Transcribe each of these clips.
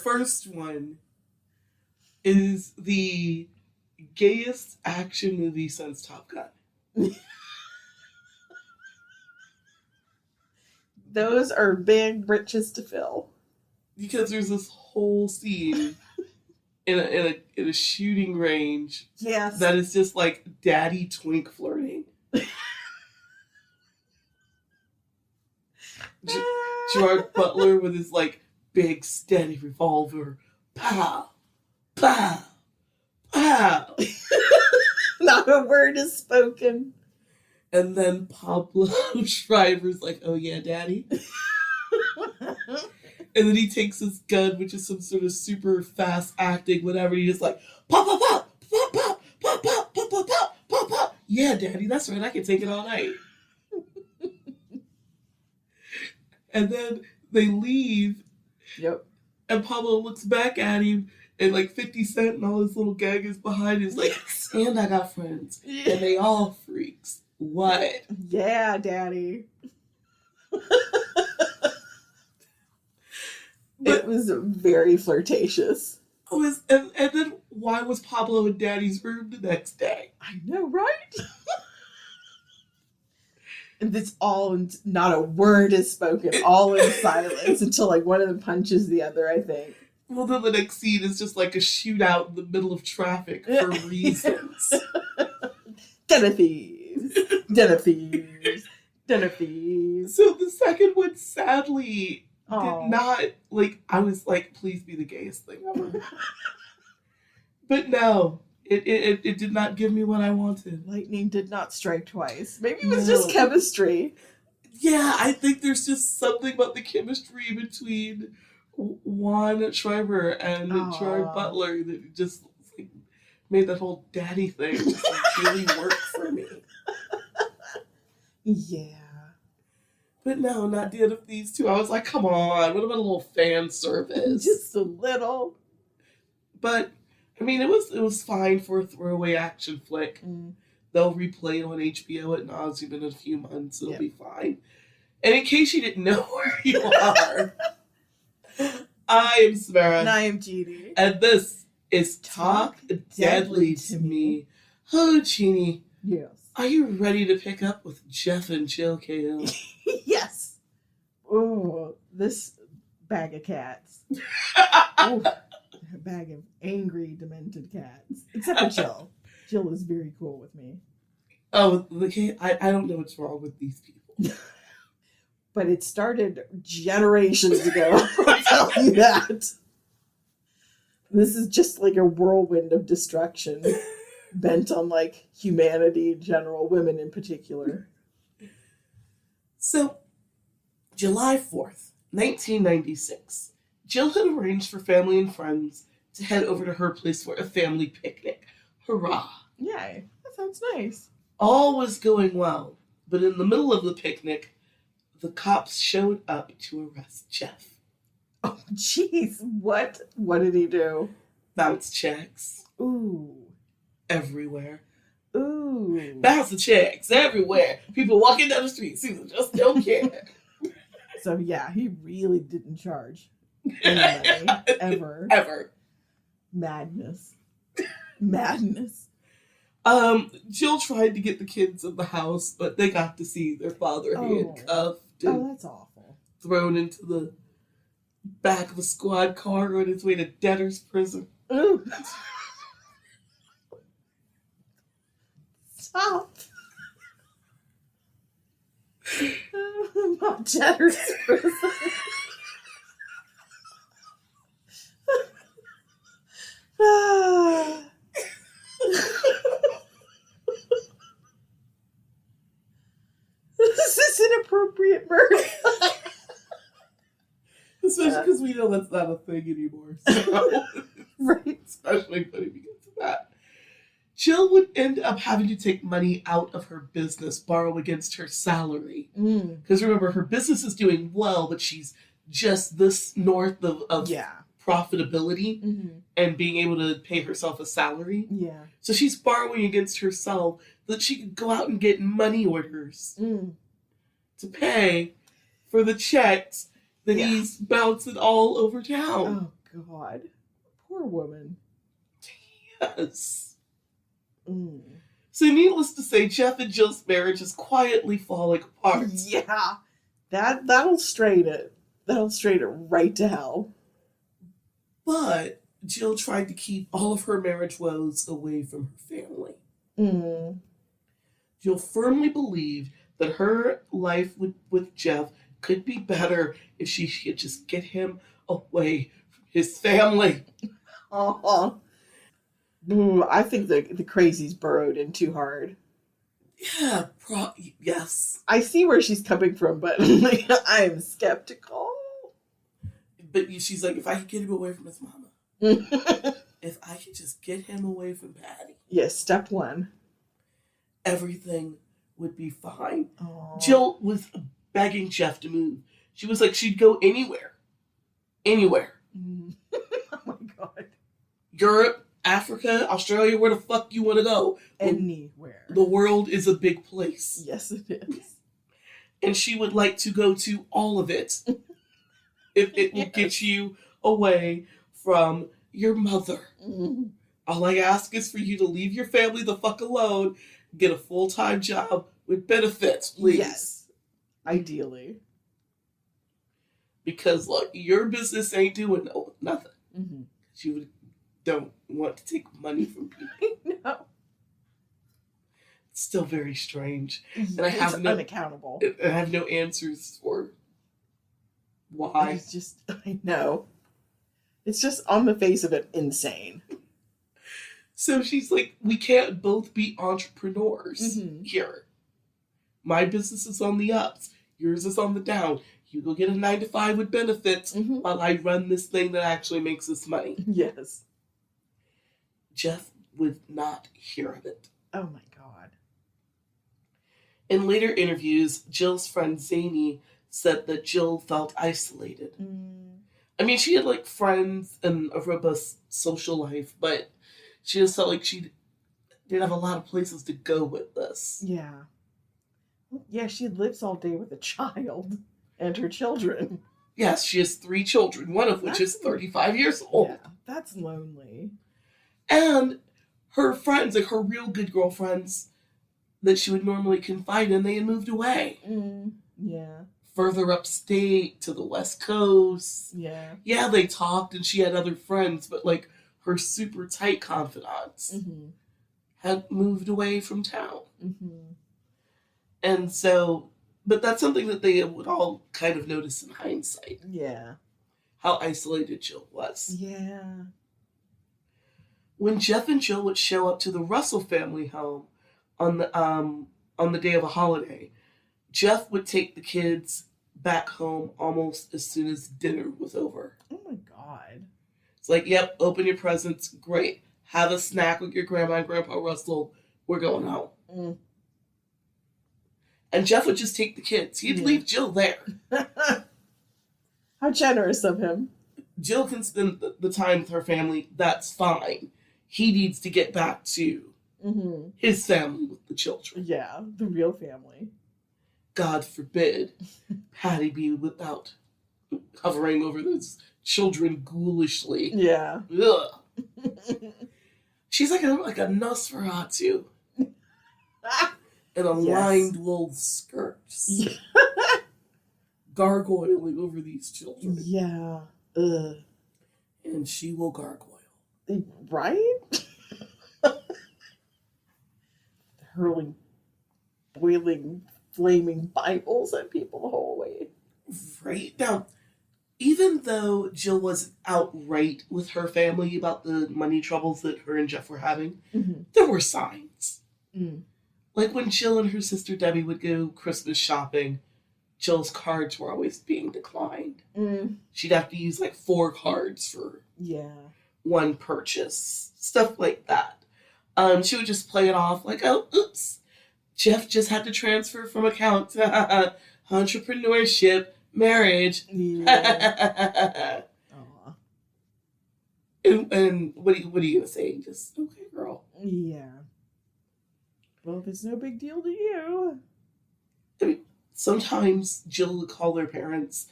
first one is the gayest action movie since Top Gun. Those are big britches to fill. Because there's this whole scene in a shooting range. Yes. That is just like daddy twink flirting. Gerard Butler with his like big steady revolver. Pow! Pow! Pow! Not a word is spoken. And then Pablo Schreiber's like, oh yeah, daddy. And then he takes his gun, which is some sort of super fast acting, whatever, and he just like, pop, pop, pop, pop, pop, pop, pop, pop, pop, pop, pop, pop. Yeah, daddy, that's right, I can take it all night. And then they leave. Yep. And Pablo looks back at him, and like 50 Cent and all his little gang is behind him. He's like, and I got friends. And they all freaks. What? Yeah, daddy. It was very flirtatious. And then why was Pablo in Daddy's room the next day? I know, right? And it's all, not a word is spoken, all in silence until like one of them punches the other, I think. Well, then the next scene is just like a shootout in the middle of traffic for reasons. Den of thieves. Den of thieves. Den of thieves. So the second one, sadly, did not, like, I was like, please be the gayest thing ever. But no, it did not give me what I wanted. Lightning did not strike twice. Maybe it was just chemistry. Yeah, I think there's just something about the chemistry between Juan Schreiber and Gerard Butler that just like, made that whole daddy thing just like, really work for me. Yeah. But no, not the end of these two. I was like, come on, what about a little fan service? Just a little. But, I mean, it was fine for a throwaway action flick. Mm. They'll replay it on HBO at nauseam in a few months. It'll be fine. And in case you didn't know where you are, I am Samara. And I am Jeannie. And this is Talk Deadly to Me. Oh, Jeannie. Yes. Are you ready to pick up with Jeff and Jill Cahill? Yes. Oh, this bag of cats. A bag of angry, demented cats. Except for Jill. Jill is very cool with me. Oh, I don't know what's wrong with these people. But it started generations ago. I'll tell you that. This is just like a whirlwind of destruction. Bent on like humanity in general, women in particular. So, July 4th, 1996, Jill had arranged for family and friends to head over to her place for a family picnic. Hurrah! Yay, that sounds nice. All was going well, but in the middle of the picnic, the cops showed up to arrest Jeff. Oh, jeez, what? What did he do? Bounce checks. Ooh. Everywhere. Ooh. Bounce the checks everywhere. People walking down the street, Susan just don't care. So yeah, he really didn't charge anybody ever. Ever. Madness. Madness. Jill tried to get the kids in the house, but they got to see their father handcuffed. Oh, that's awful. Thrown into the back of a squad car on its way to debtor's prison. Ooh. Stop. Not debtor's prison. This is inappropriate murder. Especially because we know that's not a thing anymore. So. Right. Especially funny because of that. Jill would end up having to take money out of her business, borrow against her salary. Because remember, her business is doing well, but she's just this north of profitability and being able to pay herself a salary. Yeah. So she's borrowing against herself so that she could go out and get money orders to pay for the checks that he's bouncing all over town. Oh, God. Poor woman. Yes. Mm. So needless to say, Jeff and Jill's marriage is quietly falling apart. Yeah. That'll straighten it. That'll straighten it right to hell. But Jill tried to keep all of her marriage woes away from her family. Mm. Jill firmly believed that her life with Jeff could be better if she could just get him away from his family. Uh-huh. Ooh, I think the crazy's burrowed in too hard. Yeah, yes. I see where she's coming from, but I am skeptical. But she's like, if I could get him away from his mama, if I could just get him away from Patty. Yes, step one. Everything would be fine. Aww. Jill was begging Jeff to move. She was like, she'd go anywhere. Anywhere. Oh my God. Europe, Africa, Australia, where the fuck you want to go. Anywhere. The world is a big place. Yes, it is. And she would like to go to all of it. If it will get you away from your mother. Mm. All I ask is for you to leave your family the fuck alone, get a full-time job with benefits, please. Yes. Ideally. Because, look, your business ain't doing nothing. Mm-hmm. You don't want to take money from people. No. It's still very strange. And It's unaccountable. I have no answers for why. It's just, I know. It's just on the face of it insane. So she's like, we can't both be entrepreneurs here. My business is on the ups. Yours is on the down. You go get a 9-to-5 with benefits while I run this thing that actually makes us money. Yes. Jeff would not hear of it. Oh my God. In later interviews, Jill's friend Zany said that Jill felt isolated. I mean, she had like friends and a robust social life, but she just felt like she didn't have a lot of places to go with this. Yeah. Yeah, she lives all day with a child and her children. Yes, she has 3 children, one of which is 35 years old. Yeah, that's lonely. And her friends, like her real good girlfriends that she would normally confide in, they had moved away. Yeah. Further upstate to the West Coast. Yeah. Yeah, they talked and she had other friends, but like her super tight confidants had moved away from town. And so, but that's something that they would all kind of notice in hindsight. Yeah. How isolated Jill was. Yeah. When Jeff and Jill would show up to the Russell family home on the day of a holiday, Jeff would take the kids back home almost as soon as dinner was over. Oh my God. It's like, yep, open your presents, great. Have a snack with your grandma and grandpa Russell. We're going home. And Jeff would just take the kids. He'd leave Jill there. How generous of him. Jill can spend the time with her family. That's fine. He needs to get back to his family with the children. Yeah, the real family. God forbid Patty be without hovering over those children ghoulishly. Yeah. Ugh. She's like a Nosferatu. In a lined wool skirt. Gargoyling over these children. Yeah. Ugh. And she will gargoyle. Right? Hurling, boiling, flaming Bibles at people the whole way. Right? Now, even though Jill wasn't outright with her family about the money troubles that her and Jeff were having, there were signs. Like when Jill and her sister Debbie would go Christmas shopping, Jill's cards were always being declined. She'd have to use like 4 cards for one purchase. Stuff like that. She would just play it off like, oh, oops. Jeff just had to transfer from account to entrepreneurship, marriage. Yeah. and what are you going to say? Just, okay, girl. Yeah. Well, if it's no big deal to you. I mean, sometimes Jill would call their parents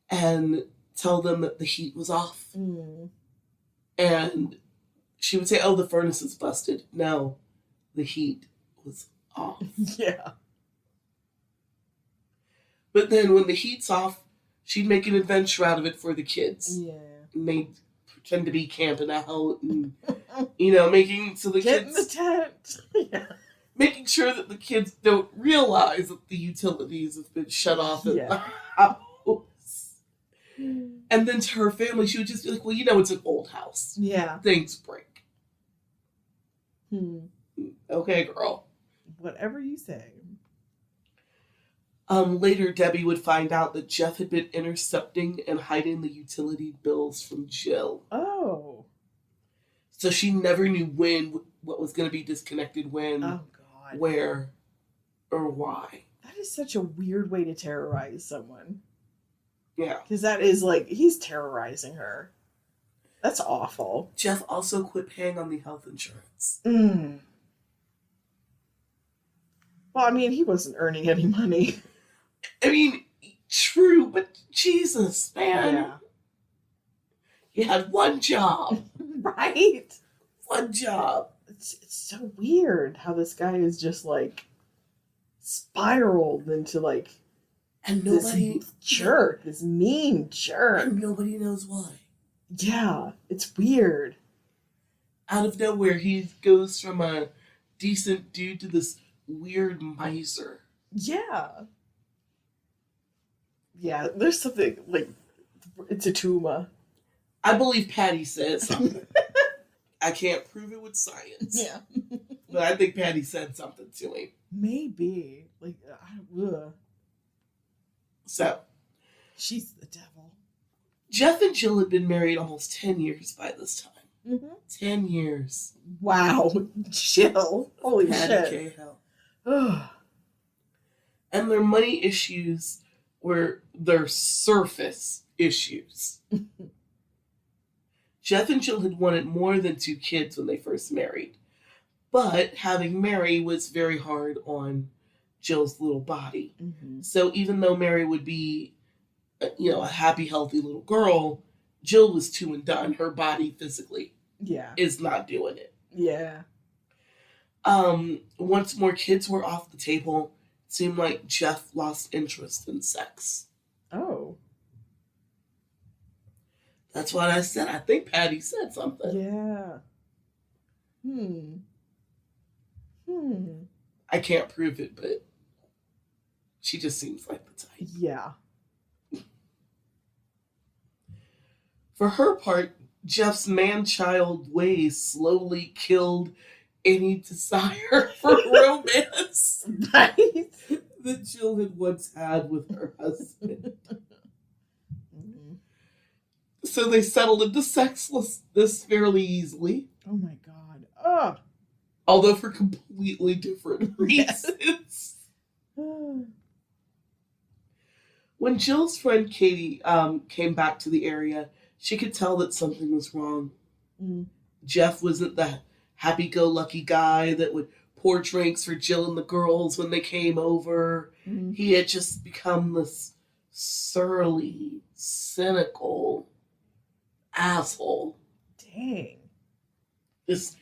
and tell them that the heat was off. Mm. And she would say, oh, the furnace is busted. No, the heat was off. Yeah. But then when the heat's off, she'd make an adventure out of it for the kids. Yeah. And they'd pretend to be camping out and, making so the Get kids... in the tent. Yeah. Making sure that the kids don't realize that the utilities have been shut off at the house. And then to her family, she would just be like, well, it's an old house. Yeah. Things break. Hmm. Okay, girl. Whatever you say. Later, Debbie would find out that Jeff had been intercepting and hiding the utility bills from Jill. Oh. So she never knew what was going to be disconnected when, where, or why. That is such a weird way to terrorize someone. Yeah. Because that is he's terrorizing her. That's awful. Jeff also quit paying on the health insurance. Mm. Well, I mean, he wasn't earning any money. I mean, true, but Jesus, man. Yeah. He had one job. Right? One job. It's so weird how this guy is just spiraled into and nobody this jerk, this mean jerk. And nobody knows why. Yeah, it's weird. Out of nowhere, he goes from a decent dude to this weird miser. Yeah. Yeah, there's something it's a tumor. I believe Patty said something. I can't prove it with science. Yeah. But I think Patty said something to him. Maybe. So. She's the devil. Jeff and Jill had been married almost 10 years by this time. Mm-hmm. 10 years. Wow. Jill. Holy Patty shit. Cahill. And their money issues were their surface issues. Jeff and Jill had wanted more than 2 kids when they first married. But having Mary was very hard on Jill's little body. Mm-hmm. So even though Mary would be, a happy, healthy little girl, Jill was 2 and done. Her body physically is not doing it. Yeah. Once more kids were off the table, it seemed like Jeff lost interest in sex. Oh. That's what I said. I think Patty said something. Yeah. I can't prove it, but she just seems like the type. Yeah. For her part, Jeff's man-child ways slowly killed any desire for romance Right? that Jill had once had with her husband. Mm-hmm. So they settled into sexlessness fairly easily. Oh my god. Ugh. Although for completely different reasons. When Jill's friend Katie came back to the area, she could tell that something was wrong. Mm. Jeff wasn't the happy-go-lucky guy that would pour drinks for Jill and the girls when they came over. Mm. He had just become this surly, cynical asshole. Dang. This,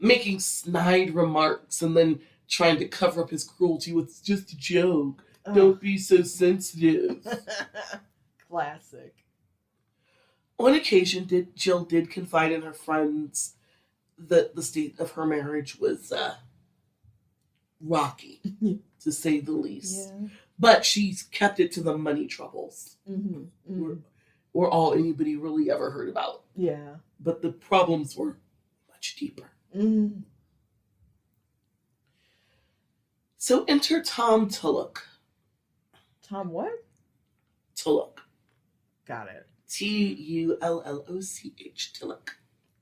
making snide remarks and then trying to cover up his cruelty with "It's just a joke. Don't be so sensitive." Classic. On occasion, Jill did confide in her friends that the state of her marriage was rocky, to say the least. Yeah. But she's kept it to the money troubles. Mm-hmm. Mm-hmm. Were all anybody really ever heard about. Yeah. But the problems were much deeper. Mm. So enter Tom Tulloch. Tom what? Tulloch. Got it. Tulloch. Tulloch.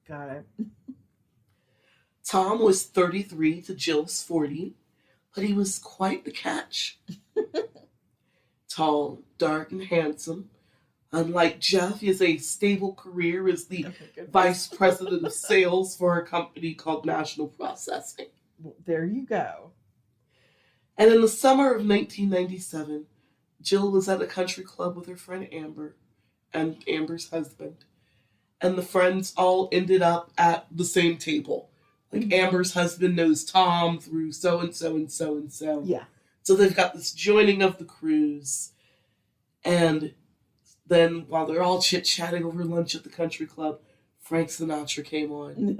Got it. Tom was 33 to Jill's 40, but he was quite the catch. Tall, dark, and handsome. Unlike Jeff, he has a stable career as the vice president of sales for a company called National Processing. Well, there you go. And in the summer of 1997, Jill was at a country club with her friend Amber, and Amber's husband. And the friends all ended up at the same table. Like, Amber's husband knows Tom through so-and-so and so-and-so. Yeah. So they've got this joining of the cruise. And then, while they're all chit-chatting over lunch at the country club, Frank Sinatra came on.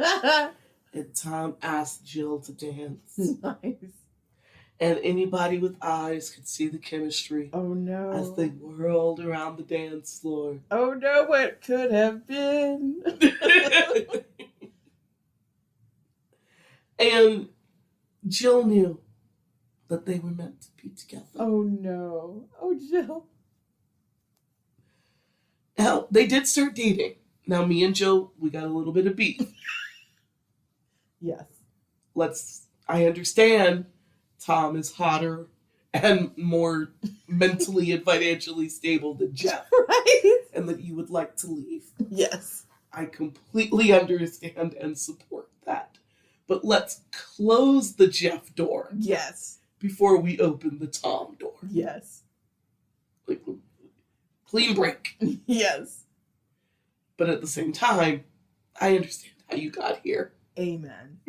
And Tom asked Jill to dance. Nice. And anybody with eyes could see the chemistry. Oh, no. As they whirled around the dance floor. Oh, no, what could have been? And Jill knew that they were meant to be together. Oh, no. Oh, Jill. Now, they did start dating. Now, me and Jill, we got a little bit of beef. Yes. I understand Tom is hotter and more mentally and financially stable than Jeff. Right? And that you would like to leave. Yes. I completely understand and support that. But let's close the Jeff door. Yes. Before we open the Tom door. Yes. Like, clean break. Yes. But at the same time, I understand how you got here. Amen.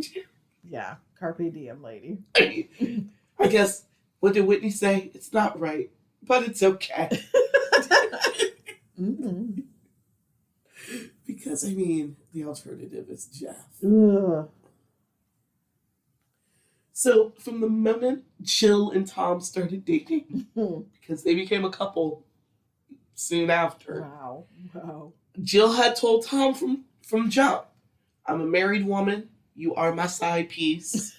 Yeah. Carpe diem, lady. I mean, I guess, what did Whitney say? It's not right, but it's okay. Mm-hmm. Because, I mean, the alternative is Jeff. Ugh. So, from the moment Jill and Tom started dating, because they became a couple soon after, Wow. Jill had told Tom from jump, I'm a married woman, you are my side piece,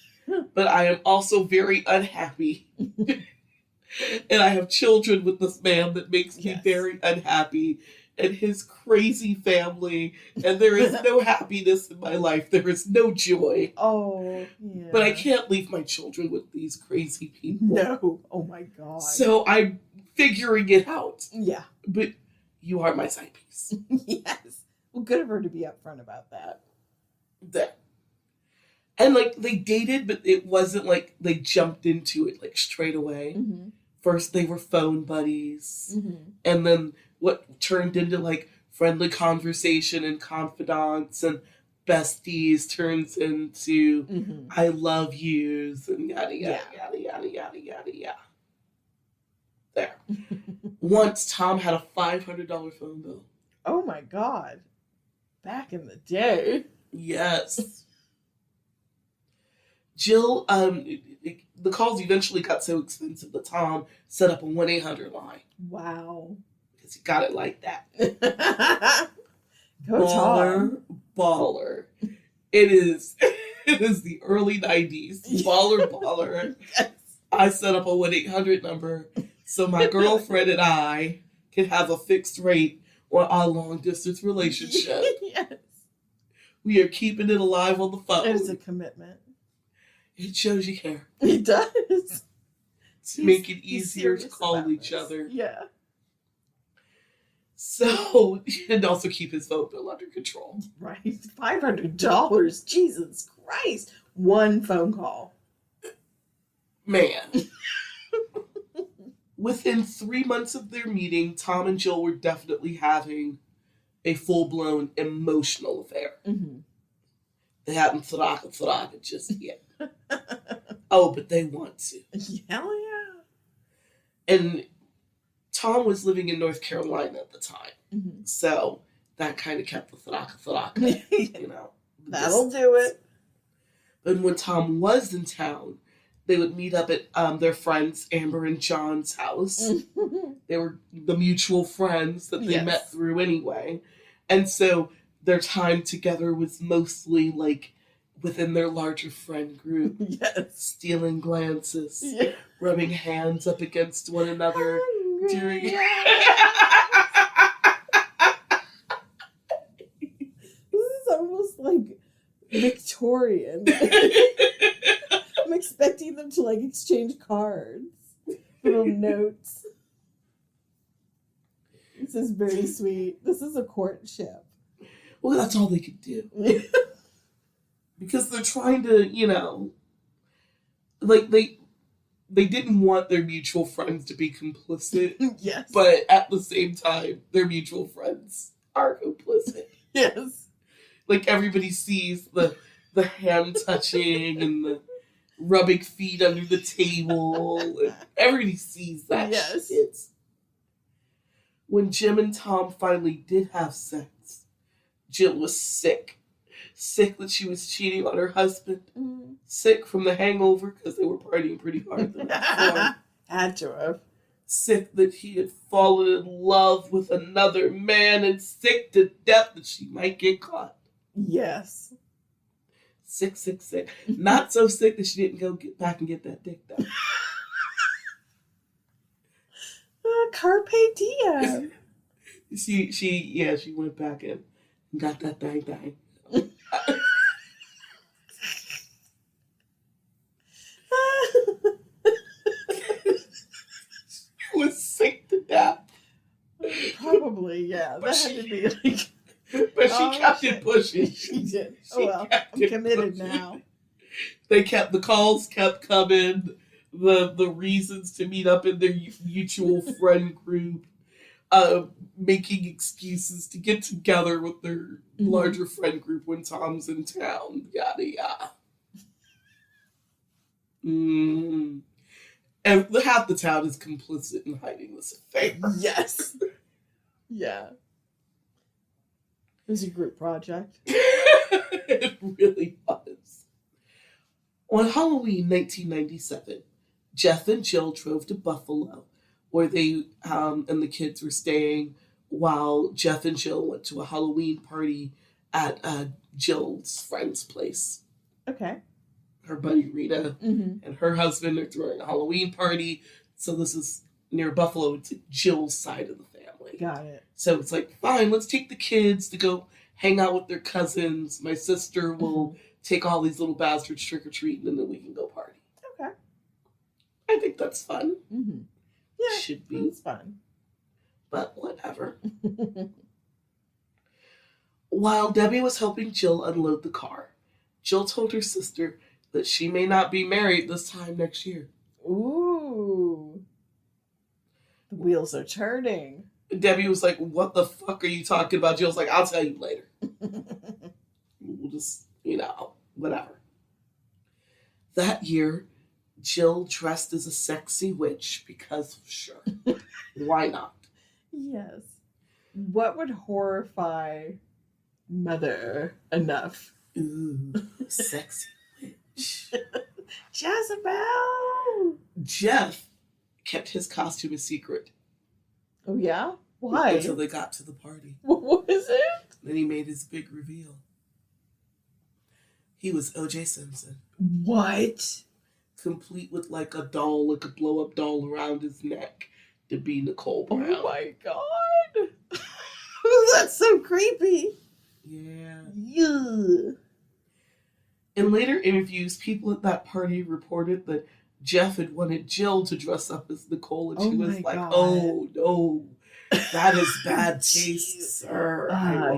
but I am also very unhappy. And I have children with this man that makes me very unhappy, and his crazy family, and there is no happiness in my life. There is no joy. Oh, yeah. But I can't leave my children with these crazy people. No. Oh, my God. So I'm figuring it out. Yeah. But you are my side piece. Yes. Well, good of her to be upfront about that. And, like, they dated, but it wasn't like they jumped into it, like, straight away. Mm-hmm. First, they were phone buddies. Mm-hmm. And then what turned into, like, friendly conversation and confidants and besties turns into I love yous and yada, yada, yada, yada, yada, yada, yada. There. Once Tom had a $500 phone bill. Oh, my God. Back in the day. Yes. Jill, the calls eventually got so expensive that Tom set up a 1-800 line. Wow. Because he got it like that. Go Tom. Baller. It is the early 90s. Baller. Yes. I set up a 1-800 number so my girlfriend and I can have a fixed rate on our long distance relationship. Yes. We are keeping it alive on the phone. It is a commitment. It shows you care. It does. To make it easier to call each other. Yeah. So, and also keep his phone bill under control. Right. $500. Jesus Christ. One phone call. Man. Within 3 months of their meeting, Tom and Jill were definitely having a full-blown emotional affair. Mm-hmm. They hadn't thraka just yet. Oh, but they want to. Hell yeah. And Tom was living in North Carolina at the time. Mm-hmm. So that kind of kept the thraka, you know. That'll do it. And when Tom was in town, they would meet up at their friends Amber and John's house. They were the mutual friends that they met through anyway. And so their time together was mostly like within their larger friend group. Yes. Stealing glances. Yeah. Rubbing hands up against one another. During... This is almost like Victorian. I'm expecting them to like exchange cards. Little notes. This is very sweet. This is a courtship. Well, that's all they could do. Because they're trying to, you know, like they didn't want their mutual friends to be complicit. Yes. But at the same time, their mutual friends are complicit. Yes. Like, everybody sees the hand touching and the rubbing feet under the table. And everybody sees that Yes. shit. When Jim and Tom finally did have sex, Jill was sick. Sick that she was cheating on her husband. Sick from the hangover because they were partying pretty hard the night before. Had to have. Sick that he had fallen in love with another man, and sick to death that she might get caught. Yes. Sick. Not so sick that she didn't go get back and get that dick done. Carpe diem. She went back and got that thing. Was sick to death. Probably, yeah. That had to be like. But she kept it pushing. She did. I'm committed now. The calls kept coming. The reasons to meet up in their mutual friend group, making excuses to get together with their larger friend group when Tom's in town. Yada yada. And half the town is complicit in hiding this affair. Yes. Yeah. It was a group project. It really was. On Halloween 1997, Jeff and Jill drove to Buffalo, where they and the kids were staying, while Jeff and Jill went to a Halloween party at Jill's friend's place. Okay. Her buddy Rita and her husband are throwing a Halloween party. So this is near Buffalo. It's Jill's side of the family. Got it. So it's like, fine, let's take the kids to go hang out with their cousins. My sister will take all these little bastards trick-or-treating, and then we can go party. Okay. I think that's fun. Yeah, should be. It's fun. But whatever. While Debbie was helping Jill unload the car, Jill told her sister that she may not be married this time next year. Ooh. The wheels are turning. Debbie was like, what the fuck are you talking about? Jill's like, I'll tell you later. We'll just, whatever. That year, Jill dressed as a sexy witch because, sure, why not? Yes. What would horrify Mother enough? Ooh, sexy witch. Jezebel! Jeff kept his costume a secret. Oh, yeah? Why? Until they got to the party. What is it? Then he made his big reveal. He was O.J. Simpson. What? Complete with like a doll, like a blow-up doll around his neck to be Nicole Brown. Oh my god. That's so creepy. Yeah. Yeah. In later interviews, people at that party reported that Jeff had wanted Jill to dress up as Nicole, and she was like, oh no, that is bad taste, sir.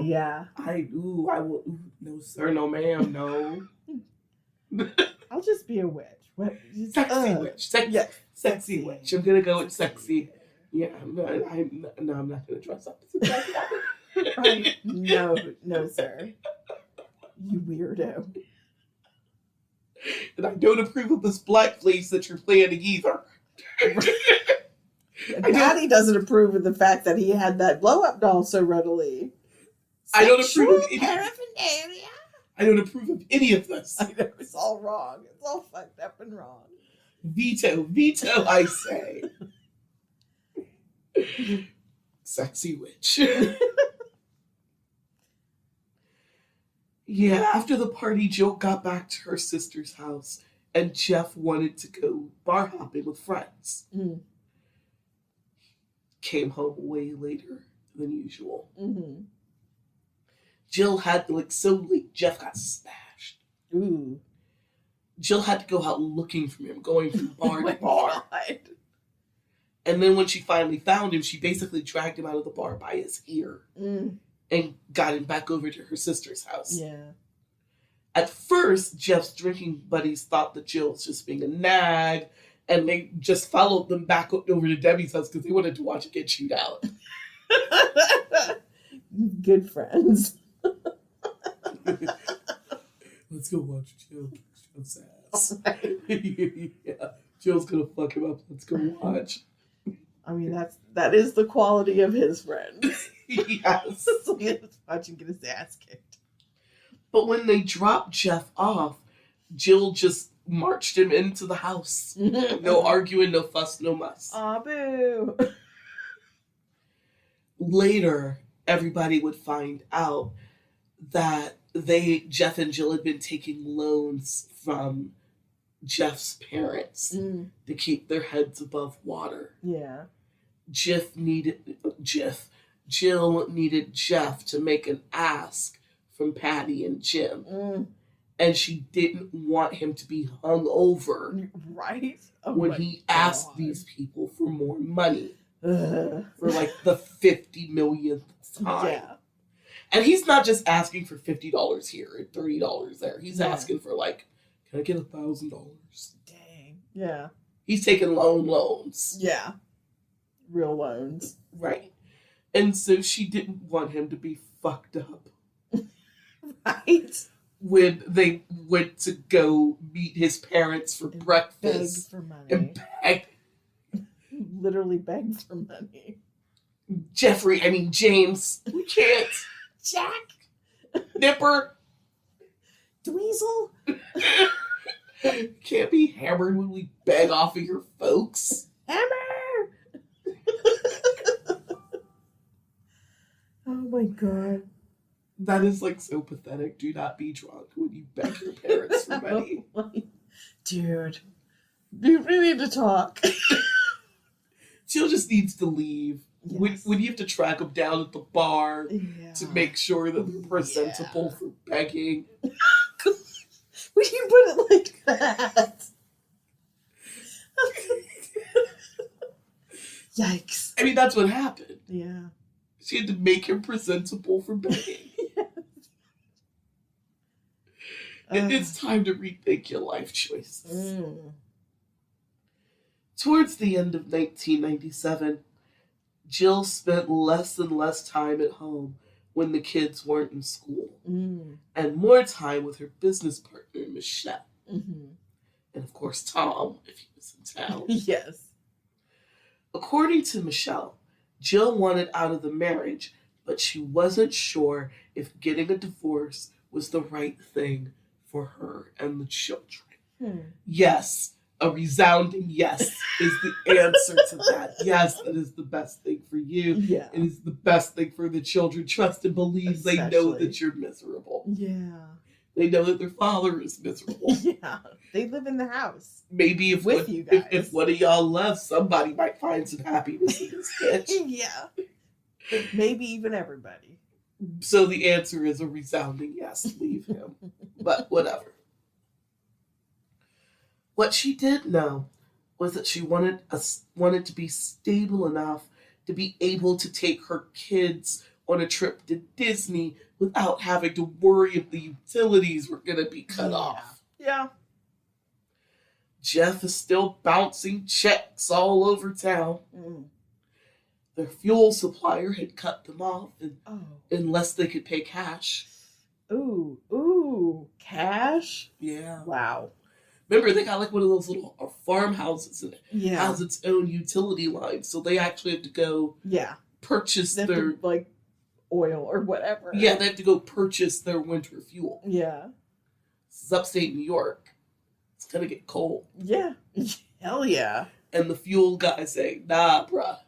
Yeah. I will, no sir, no ma'am, no. I'll just be a witch. What? Sexy witch. Sexy witch. I'm gonna go with sexy. Yeah, I'm not gonna dress up as a Right. No, sir. You weirdo. And I don't approve of this blackface that you're planning either. Daddy doesn't approve of the fact that he had that blow-up doll so readily. I don't approve of paraphernalia. I don't approve of any of this. I know, it's all wrong. It's all fucked up and wrong. Veto, I say. Sexy witch. Yeah, after the party, Jill got back to her sister's house, and Jeff wanted to go bar hopping with friends. Came home way later than usual. Jill had so late, Jeff got smashed. Ooh. Jill had to go out looking for him, going from bar to bar. God. And then when she finally found him, she basically dragged him out of the bar by his ear and got him back over to her sister's house. Yeah. At first, Jeff's drinking buddies thought that Jill was just being a nag And they just followed them back over to Debbie's house because they wanted to watch it get chewed out. Good friends. Let's go watch Jill kick Jeff's ass. Right. Yeah, Jill's gonna fuck him up. Let's go watch. I mean, that is the quality of his friends. Yes. Watch him get his ass kicked. But when they dropped Jeff off, Jill just marched him into the house. No arguing, no fuss, no muss. Aw, boo. Later, everybody would find out that Jeff and Jill had been taking loans from Jeff's parents to keep their heads above water. Yeah. Jill needed Jeff to make an ask from Patty and Jim. And she didn't want him to be hung over. Right? Oh when he asked these people for more money. For like the 50 millionth time. Yeah. And he's not just asking for $50 here and $30 there. He's asking for like, can I get $1,000? Dang. Yeah. He's taking loans. Yeah. Real loans. Right. And so she didn't want him to be fucked up. Right. When they went to go meet his parents for breakfast. Beg for money. And beg. Literally beg for money. James. We can't. Jack. Nipper. Dweezil. Can't be hammered when we beg off of your folks. Hammer. Oh my god. That is like so pathetic. Do not be drunk when you beg your parents for money. Dude, we need to talk. Jill just needs to leave. Yes. When you have to track them down at the bar to make sure that they're presentable for begging. When you put it like that. Yikes. I mean, that's what happened. Yeah. She had to make him presentable for begging. It's time to rethink your life choices. Towards the end of 1997, Jill spent less and less time at home when the kids weren't in school, and more time with her business partner, Michelle. And of course, Tom, if he was in town. Yes. According to Michelle, Jill wanted out of the marriage, but she wasn't sure if getting a divorce was the right thing for her and the children. Yes, a resounding yes is the answer to that. Yes, that is the best thing for you. Yeah. It is the best thing for the children. Trust and believe they know that you're miserable. Yeah. They know that their father is miserable. Yeah. They live in the house. Maybe if one of y'all left, somebody might find some happiness in this bitch. Yeah. Maybe even everybody. So the answer is a resounding yes, leave him. But whatever. What she did know was that she wanted to be stable enough to be able to take her kids on a trip to Disney without having to worry if the utilities were going to be cut off. Yeah. Jeff is still bouncing checks all over town. Their fuel supplier had cut them off unless they could pay cash. Ooh, cash? Yeah. Wow. Remember, they got like one of those little farmhouses and it Yeah. has its own utility line. So they actually have to go purchase their... like oil or whatever. Yeah, they have to go purchase their winter fuel. Yeah. This is upstate New York. It's going to get cold. Yeah. Hell yeah. And the fuel guy saying, nah, bruh.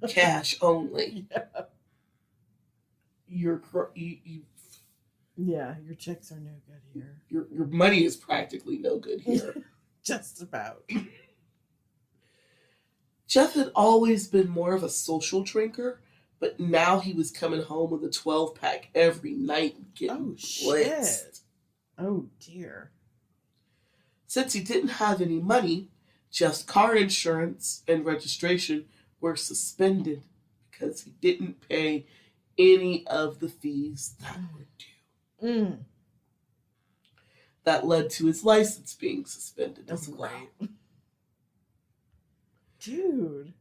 Cash only. Yeah. Yeah, your checks are no good here. Your money is practically no good here. Just about. Jeff had always been more of a social drinker, but now he was coming home with a 12-pack every night and getting blitzed. Oh, dear. Since he didn't have any money, Jeff's car insurance and registration were suspended because he didn't pay any of the fees that were due. That led to his license being suspended as well. Dude.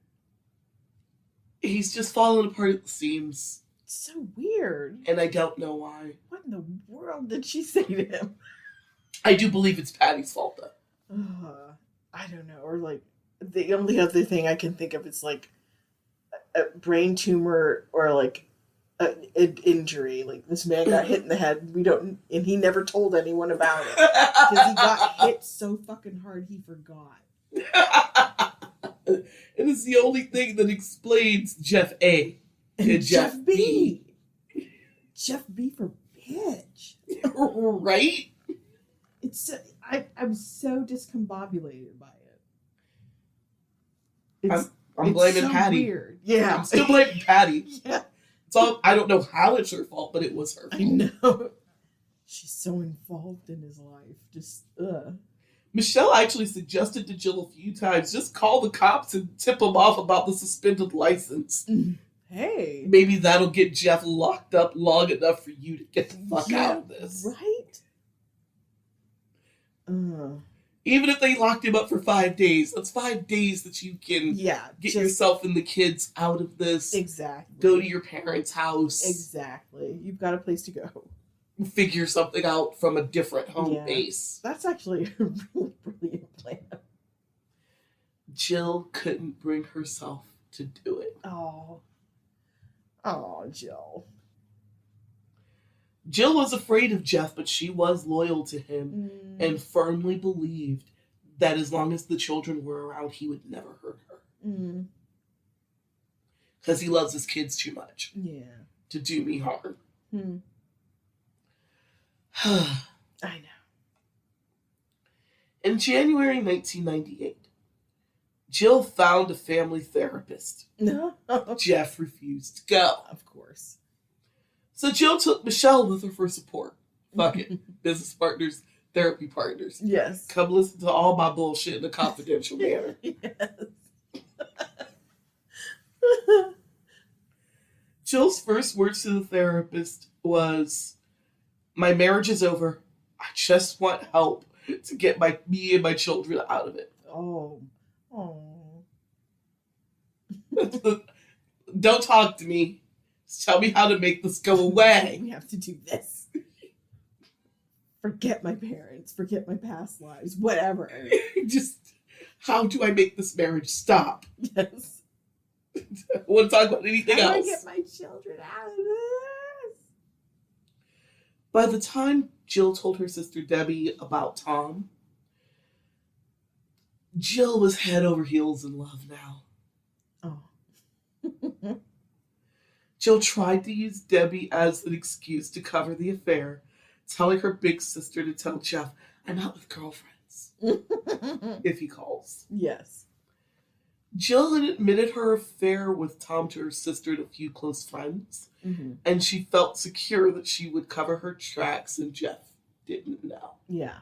He's just falling apart at the seams. It's so weird. And I don't know why. What in the world did she say to him? I do believe it's Patty's fault, though. I don't know. Or, like, the only other thing I can think of is, like, a brain tumor or, like, an injury. Like, this man got hit in the head. And he never told anyone about it. Because he got hit so fucking hard he forgot. It is the only thing that explains Jeff A. And Jeff B. Jeff B for bitch. Right? It's I'm so discombobulated by it. I'm blaming so Patty. Weird. Yeah. I'm still blaming Patty. Yeah. It's all, I don't know how it's her fault, but it was her fault. I know. She's so involved in his life. Just, Michelle actually suggested to Jill a few times, just call the cops and tip them off about the suspended license. Hey. Maybe that'll get Jeff locked up long enough for you to get the fuck out of this. Right? Even if they locked him up for 5 days, that's 5 days that you can get yourself and the kids out of this. Exactly. Go to your parents' house. Exactly. You've got a place to go. Figure something out from a different home base. That's actually a really brilliant plan. Jill couldn't bring herself to do it. Oh, Jill. Jill was afraid of Jeff, but she was loyal to him and firmly believed that as long as the children were around, he would never hurt her. Because he loves his kids too much to do me harm. I know. In January 1998, Jill found a family therapist. No. Jeff refused to go. Of course. So Jill took Michelle with her for support. Fuck it. Business partners, therapy partners. Yes. Come listen to all my bullshit in a confidential manner. Yes. Jill's first words to the therapist was, "My marriage is over. I just want help to get me and my children out of it." Oh. Don't talk to me. Just tell me how to make this go away. We have to do this. Forget my parents. Forget my past lives. Whatever. Just, how do I make this marriage stop? Yes. I don't want to talk about anything else. How do I get my children out of this? By the time Jill told her sister Debbie about Tom, Jill was head over heels in love now. Oh. Jill tried to use Debbie as an excuse to cover the affair, telling her big sister to tell Jeff, "I'm out with girlfriends," if he calls. Yes. Jill had admitted her affair with Tom to her sister and a few close friends, and she felt secure that she would cover her tracks and Jeff didn't know. Yeah.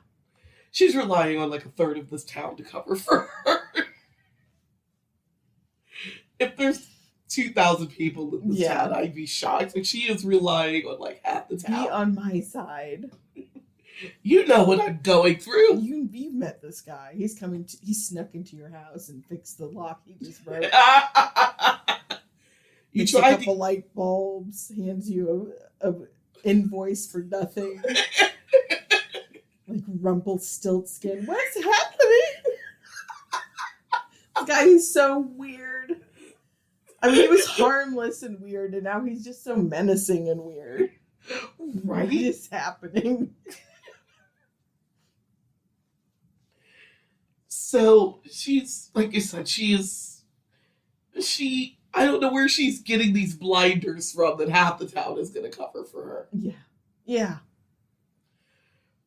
She's relying on like a third of this town to cover for her. If there's 2,000 people in this town, I'd be shocked. And she is relying on like half the town. Be on my side. You know what I'm going through. You've met this guy. He snuck into your house and fixed the lock he just broke. You tried a couple to light bulbs, hands you a invoice for nothing. Like Rumpelstiltskin. What's happening? This guy is so weird. I mean, he was harmless and weird, and now he's just so menacing and weird. Right? What is happening? So she's, like I said, I don't know where she's getting these blinders from that half the town is going to cover for her. Yeah. Yeah.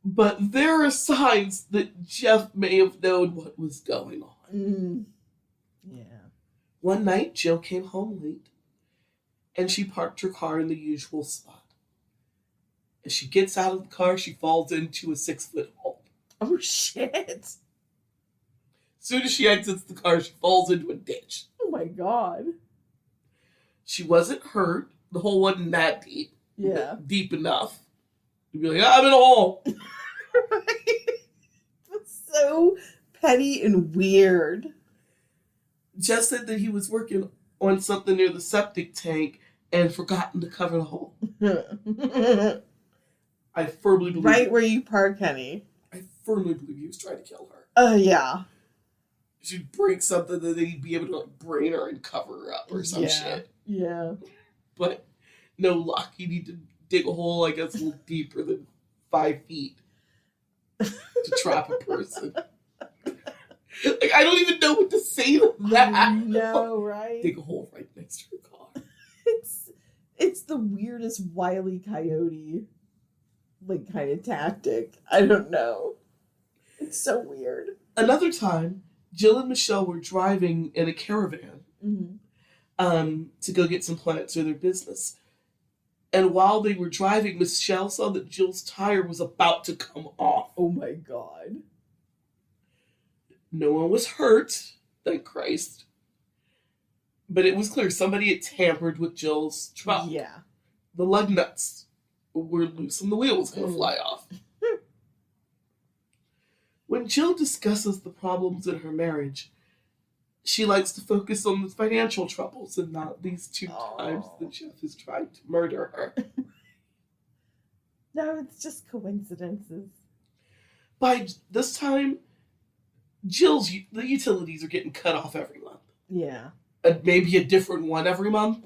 But there are signs that Jeff may have known what was going on. Yeah. One night, Jill came home late, and she parked her car in the usual spot. As she gets out of the car, she falls into a 6-foot hole. Oh, shit. As soon as she exits the car, she falls into a ditch. Oh, my God. She wasn't hurt. The hole wasn't that deep. Yeah. Deep enough. You'd be like, I'm in a hole. Right? That's so petty and weird. Jeff said that he was working on something near the septic tank and forgotten to cover the hole. I firmly believe right where you park, honey. I firmly believe he was trying to kill her. Yeah. She'd break something that he'd be able to like brain her and cover her up or some shit. Yeah. But no luck. You need to dig a hole, I guess, a little deeper than 5 feet to trap a person. Like, I don't even know what to say to that. No, right? Dig a hole right next to her car. It's the weirdest Wile E. Coyote, like, kind of tactic. I don't know. It's so weird. Another time, Jill and Michelle were driving in a caravan to go get some plants for their business. And while they were driving, Michelle saw that Jill's tire was about to come off. Oh my God. No one was hurt, thank Christ. But it was clear somebody had tampered with Jill's truck. Yeah. The lug nuts were loose and the wheel was going to fly off. When Jill discusses the problems in her marriage, she likes to focus on the financial troubles and not these 2 times that Jeff has tried to murder her. No, it's just coincidences. By this time, the utilities are getting cut off every month. Yeah. And maybe a different one every month,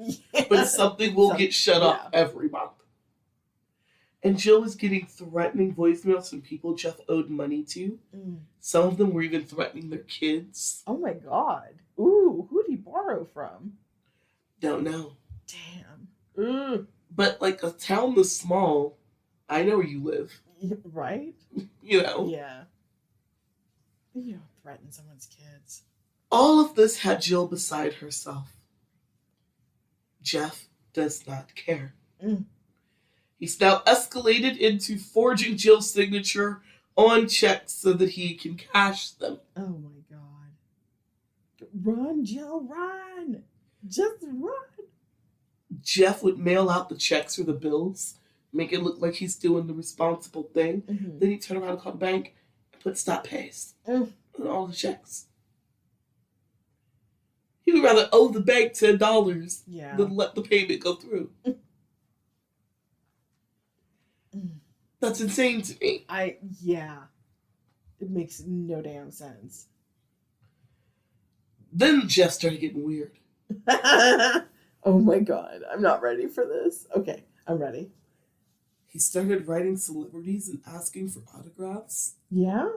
but something will get shut off every month. And Jill is getting threatening voicemails from people Jeff owed money to. Some of them were even threatening their kids. Oh my God. Ooh, who'd he borrow from? Don't know. Damn. But like a town this small, I know where you live. Right? You know? Yeah. You don't threaten someone's kids. All of this had Jill beside herself. Jeff does not care. He's now escalated into forging Jill's signature on checks so that he can cash them. Oh my God. Run, Jill, run. Just run. Jeff would mail out the checks or the bills, make it look like he's doing the responsible thing. Then he'd turn around and call the bank and put stop pays on all the checks. He would rather owe the bank $10 than let the payment go through. That's insane to me. It makes no damn sense. Then Jeff started getting weird. Oh my God. I'm not ready for this. Okay, I'm ready. He started writing celebrities and asking for autographs. Yeah?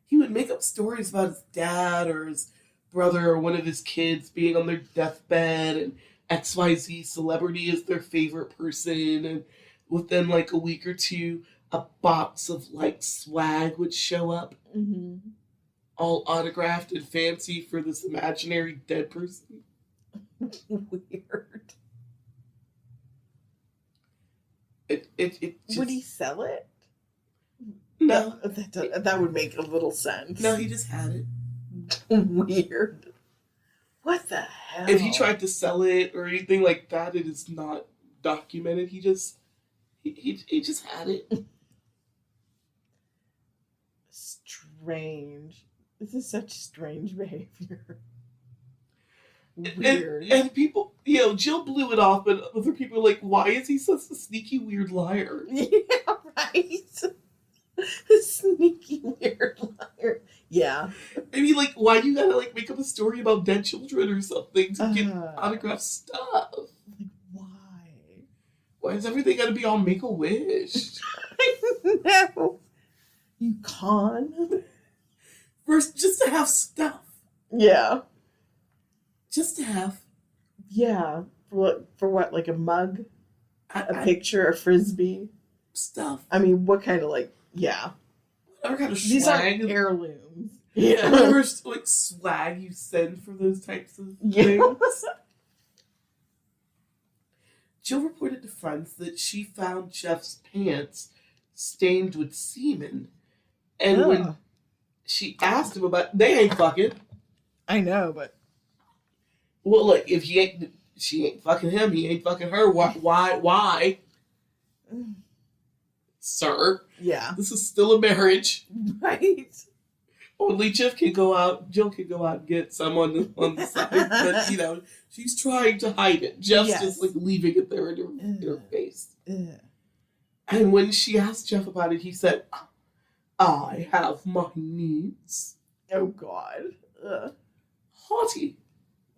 He would make up stories about his dad or his brother or one of his kids being on their deathbed, and XYZ celebrity is their favorite person, and within like a week or two, a box of like swag would show up, all autographed and fancy for this imaginary dead person. Weird. It just... Would he sell it? No. That would make a little sense. No, he just had it. Weird. What the hell? If he tried to sell it or anything like that, it is not documented. He just had it. Strange. This is such strange behavior. Weird. And people, Jill blew it off, but other people are like, why is he such a sneaky, weird liar? Yeah, right. A sneaky, weird liar. Yeah. I mean, like, why do you gotta, like, make up a story about dead children or something to get autographed stuff? Like, why? Why is everything gotta be all Make-A-Wish? No. You con? First, just to have stuff. Yeah. Just to have. Yeah. For what? Like a mug? A picture? A frisbee? Stuff. I mean, what kind of yeah. Whatever kind of swag. These aren't heirlooms. Yeah. Whatever like swag you send for those types of things. Jill reported to friends that she found Jeff's pants stained with semen. And when she asked him about, they ain't fucking. I know, but. Well, like, if she ain't fucking him, he ain't fucking her. Why? Sir. Yeah. This is still a marriage. Right. Only Jill can go out and get some on the side. But, she's trying to hide it. Jeff's just like leaving it there in her face. And when she asked Jeff about it, he said, I have my needs. Oh, God. Haughty.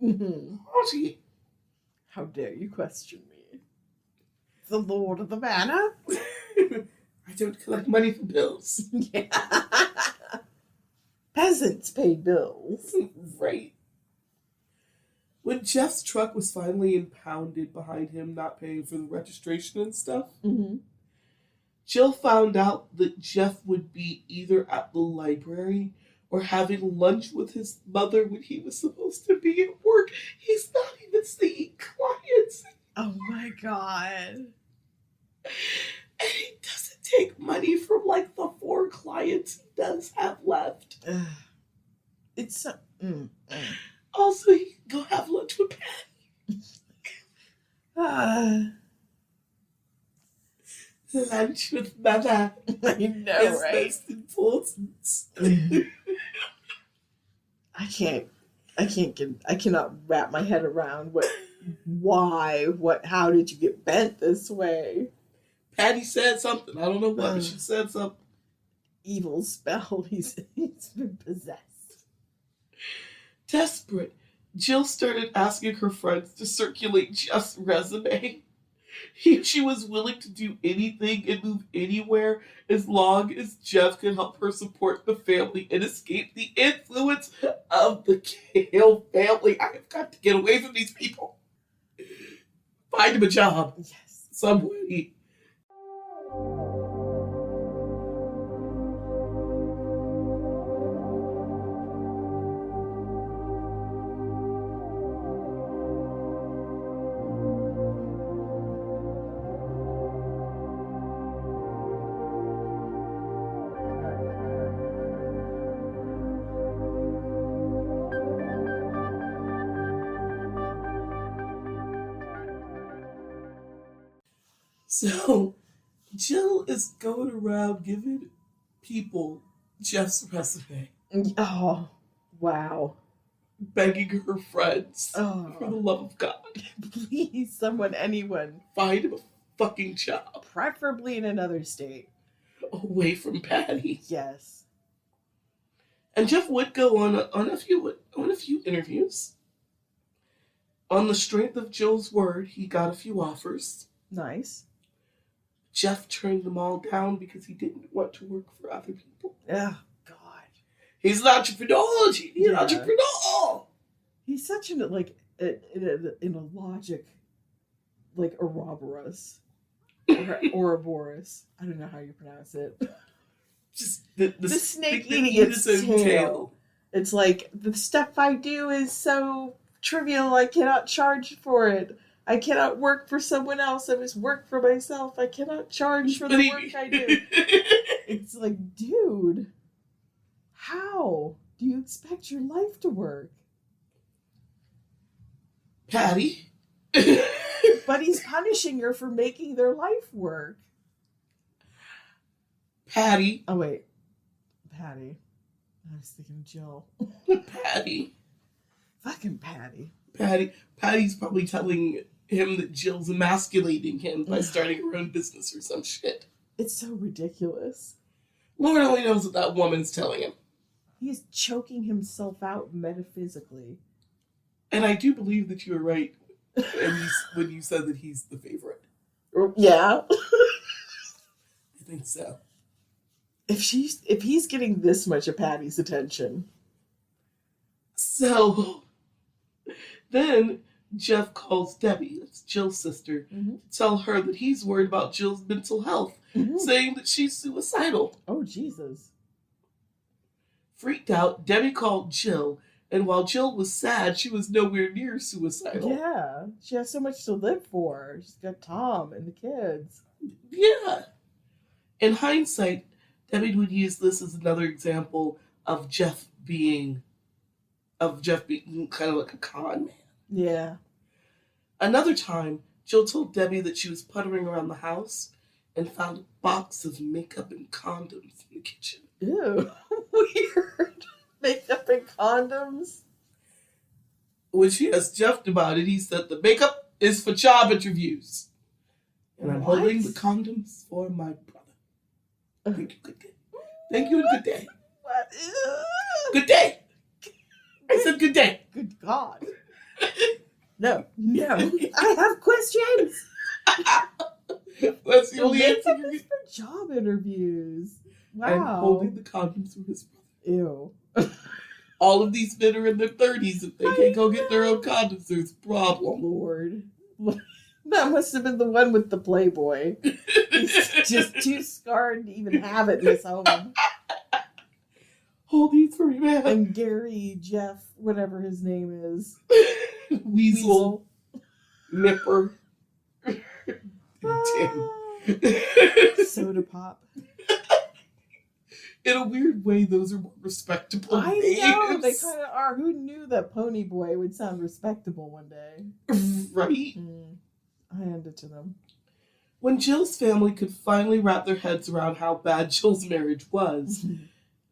Mm-hmm. Haughty. How dare you question me? The Lord of the Manor? I don't collect money for bills. Yeah. Peasants pay bills. Right. When Jeff's truck was finally impounded behind him, not paying for the registration and stuff, Jill found out that Jeff would be either at the library or having lunch with his mother when he was supposed to be at work. He's not even seeing clients. Oh my God. And he doesn't take money from like the 4 clients he does have left. It's so... Also, he can go have lunch with Patty. Lunch with mother. I know, right? Most important. I cannot wrap my head around how did you get bent this way? Patty said something. I don't know what, but she said something. Evil spell. He's been possessed. Desperate, Jill started asking her friends to circulate Jeff's resume. She was willing to do anything and move anywhere as long as Jeff could help her support the family and escape the influence of the Cahill family. I have got to get away from these people. Find him a job. Yes. Somebody. So, Jill is going around giving people Jeff's resume. Oh, wow. Begging her friends, for the love of God. Please, anyone. Find him a fucking job. Preferably in another state. Away from Patty. Yes. And Jeff would go on a few interviews. On the strength of Jill's word, he got a few offers. Nice. Jeff turned them all down because he didn't want to work for other people. Oh, God. He's an entrepreneur. He's an entrepreneur. He's such in a logic, like Ouroboros. Or Ouroboros. I don't know how you pronounce it. Just the snake eating its tail. It's like, the stuff I do is so trivial, I cannot charge for it. I cannot work for someone else. I must work for myself. I cannot charge for the work I do. It's like, dude, how do you expect your life to work? Patty. But he's punishing her for making their life work. Patty. Oh, wait. Patty. I was thinking Jill. Patty. Fucking Patty. Patty's probably telling him that Jill's emasculating him by starting her own business or some shit. It's so ridiculous. Lord only knows what that woman's telling him. He's choking himself out metaphysically. And I do believe that you were right when you said that he's the favorite. Yeah. I think so. If he's getting this much of Patty's attention. So then Jeff calls Debbie, that's Jill's sister, to tell her that he's worried about Jill's mental health, saying that she's suicidal. Oh, Jesus. Freaked out, Debbie called Jill, and while Jill was sad, she was nowhere near suicidal. Yeah, she has so much to live for. She's got Tom and the kids. Yeah. In hindsight, Debbie would use this as another example of Jeff being kind of like a con man. Yeah. Another time, Jill told Debbie that she was puttering around the house and found a box of makeup and condoms in the kitchen. Ew. Weird. Makeup and condoms. When she asked Jeff about it, he said the makeup is for job interviews. And I'm holding the condoms for my brother. Thank you, good day. Thank you and good day. What? Good day. I said good day. Good God. No. I have questions. That's the only Makeup answer. is for job interviews. Wow. I'm holding the condoms for his brother. Ew. All of these men are in their 30s. If they can't go get their own condoms, there's a problem. Lord. That must have been the one with the Playboy. He's just too scarred to even have it in his home. All these for you, man. And Gary, Jeff, whatever his name is. Weasel. Nipper. Soda Pop. In a weird way, those are more respectable names. I know, they kind of are. Who knew that Pony Boy would sound respectable one day? Right? I hand it to them. When Jill's family could finally wrap their heads around how bad Jill's marriage was,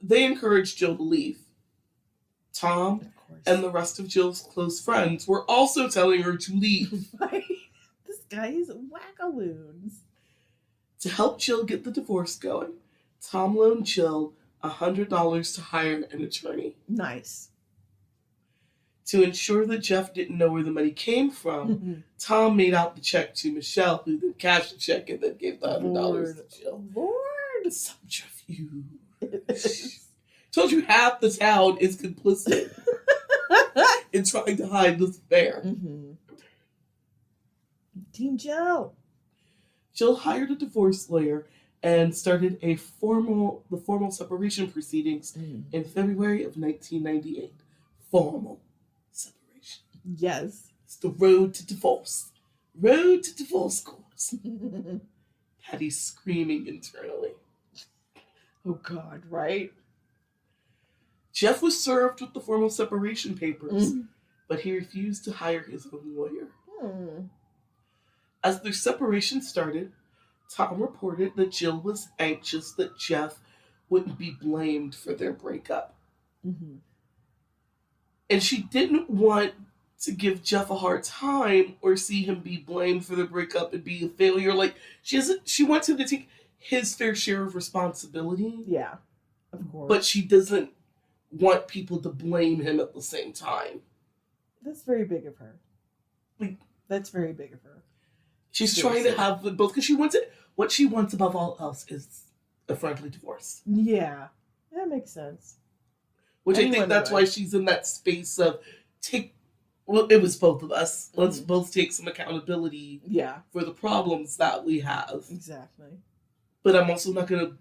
they encouraged Jill to leave. Tom and the rest of Jill's close friends were also telling her to leave. This guy is wackaloons. To help Jill get the divorce going, Tom loaned Jill $100 to hire an attorney. Nice. To ensure that Jeff didn't know where the money came from, Tom made out the check to Michelle, who then cashed the check and then gave the $100 to Jill. Lord. Subterfuge. Told you half the town is complicit in trying to hide this affair. Team Jill. Jill hired a divorce lawyer and started the formal separation proceedings in February of 1998. Formal separation. Yes. It's the road to divorce. Road to divorce course. Patty screaming internally. Oh God, right? Jeff was served with the formal separation papers, but he refused to hire his own lawyer. As their separation started, Tom reported that Jill was anxious that Jeff wouldn't be blamed for their breakup. And she didn't want to give Jeff a hard time or see him be blamed for the breakup and be a failure. Like, she wants him to take his fair share of responsibility. Yeah, of course. But she doesn't want people to blame him at the same time. That's very big of her. That's very big of her. She's trying to have them both because she wants it. What she wants above all else is a friendly divorce. Yeah, that makes sense. Which I think that's why she's in that space of well, it was both of us. Let's both take some accountability for the problems that we have. Exactly. But I'm also not going to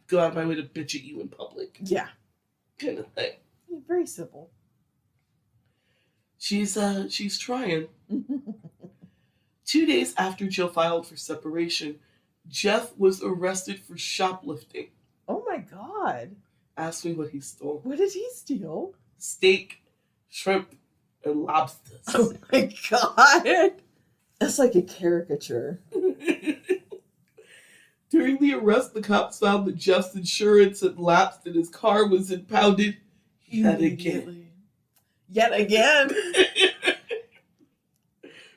go out of my way to bitch at you in public. Yeah. Kind of thing. Very simple. She's trying. 2 days after Jill filed for separation, Jeff was arrested for shoplifting. Oh my God. Ask me what he stole. What did he steal? Steak, shrimp, and lobsters. Oh my God. That's like a caricature. During the arrest, the cops found that Jeff's insurance had lapsed and his car was impounded yet again. Yet again?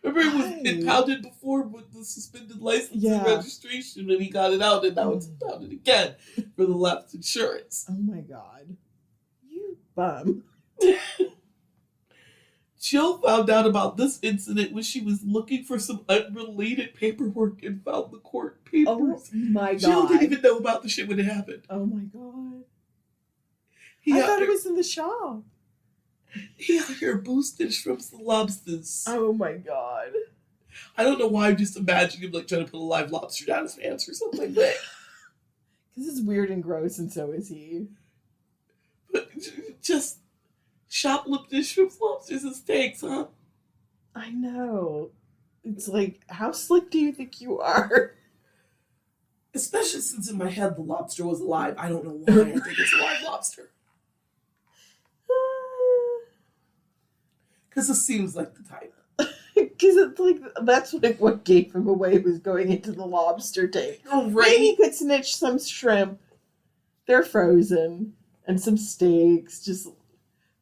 Remember, it was impounded before with the suspended license and registration, and he got it out, and now it's impounded again for the lapsed insurance. Oh my God. You bum. Jill found out about this incident when she was looking for some unrelated paperwork and found the court papers. Oh my God. Jill didn't even know about the shit when it happened. Oh my God. I thought it was in the shop. He out here boosting shrimps and lobsters. Oh my God. I don't know why I'm just imagining him like trying to put a live lobster down his pants or something like that. Because it's weird and gross, and so is he. But just shoplifting shrimps, lobsters, and steaks, huh? I know. It's like, how slick do you think you are? Especially since in my head the lobster was alive. I don't know why I think it's a live lobster. Because it seems like the type. Because it's like, that's like what gave him away was going into the lobster tank. Oh, right. Maybe he could snitch some shrimp They're frozen. And some steaks.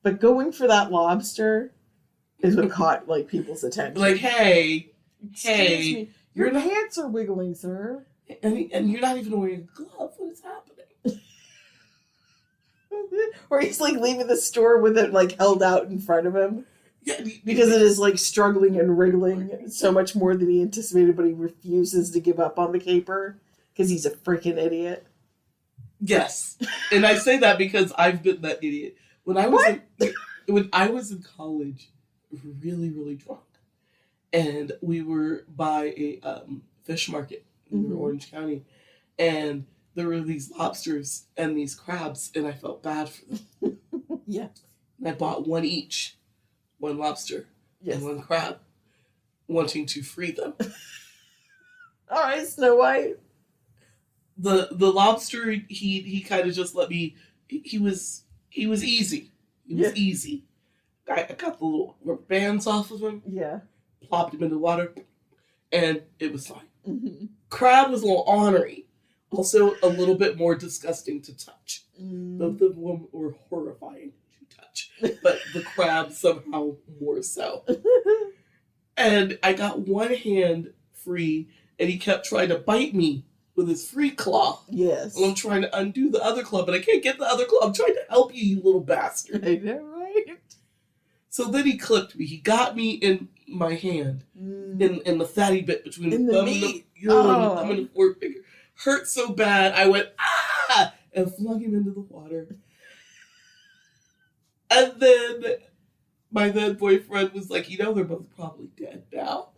But going for that lobster is what caught, like, people's attention. Like, hey, Excuse me. Your pants are wiggling, sir. And you're not even wearing a glove. What is happening? Or he's, like, leaving the store with it, like, held out in front of him. Yeah, because it is, like, struggling and wriggling so much more than he anticipated, but he refuses to give up on the caper because he's a freaking idiot. Yes. And I say that because I've been that idiot. When I was in college, really, really drunk, and we were by a fish market in Orange County, and there were these lobsters and these crabs, and I felt bad for them. Yeah. And I bought one each, one lobster and one crab, wanting to free them. All right, Snow White. The lobster, he kind of just let me. He was easy. He was easy. I got the little rubber bands off of him. Yeah. Plopped him into water, and it was fine. Mm-hmm. Crab was a little ornery. Also, a little bit more disgusting to touch. Both of them were horrifying to touch, but the crab somehow more so. And I got one hand free, and he kept trying to bite me with his free claw. Yes. And I'm trying to undo the other claw, but I can't get the other claw. I'm trying to help you, you little bastard. I know, right? So then he clipped me. He got me in my hand, in the fatty bit between the thumb and the forefinger. Hurt so bad, I went, ah! And flung him into the water. And then my then boyfriend was like, they're both probably dead now.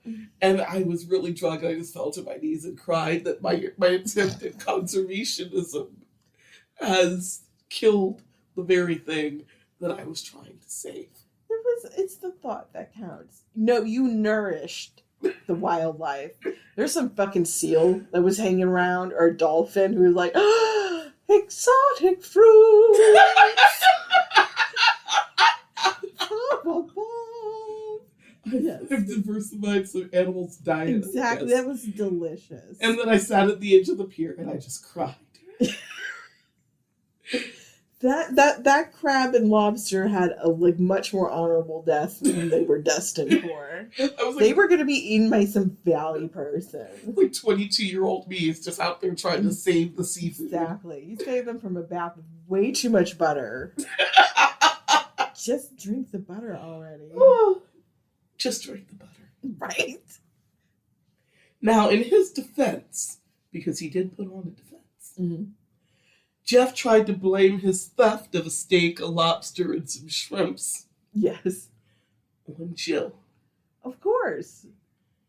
And I was really drunk. I just fell to my knees and cried that my attempt at conservationism has killed the very thing that I was trying to save. It's the thought that counts. No, you nourished the wildlife. There's some fucking seal that was hanging around, or a dolphin who was like, oh, exotic fruit. Yes. I've diversified some animals' diet. Exactly, that was delicious. And then I sat at the edge of the pier and I just cried. That crab and lobster had a much more honorable death than they were destined for. They were going to be eaten by some valley person. 22-year-old me is just out there trying to save the seafood. Exactly. You saved them from a bath with way too much butter. Just drink the butter already. Just drink the butter. Right? Now, in his defense, because he did put on a defense, Jeff tried to blame his theft of a steak, a lobster, and some shrimps. Yes. On Jill. Of course.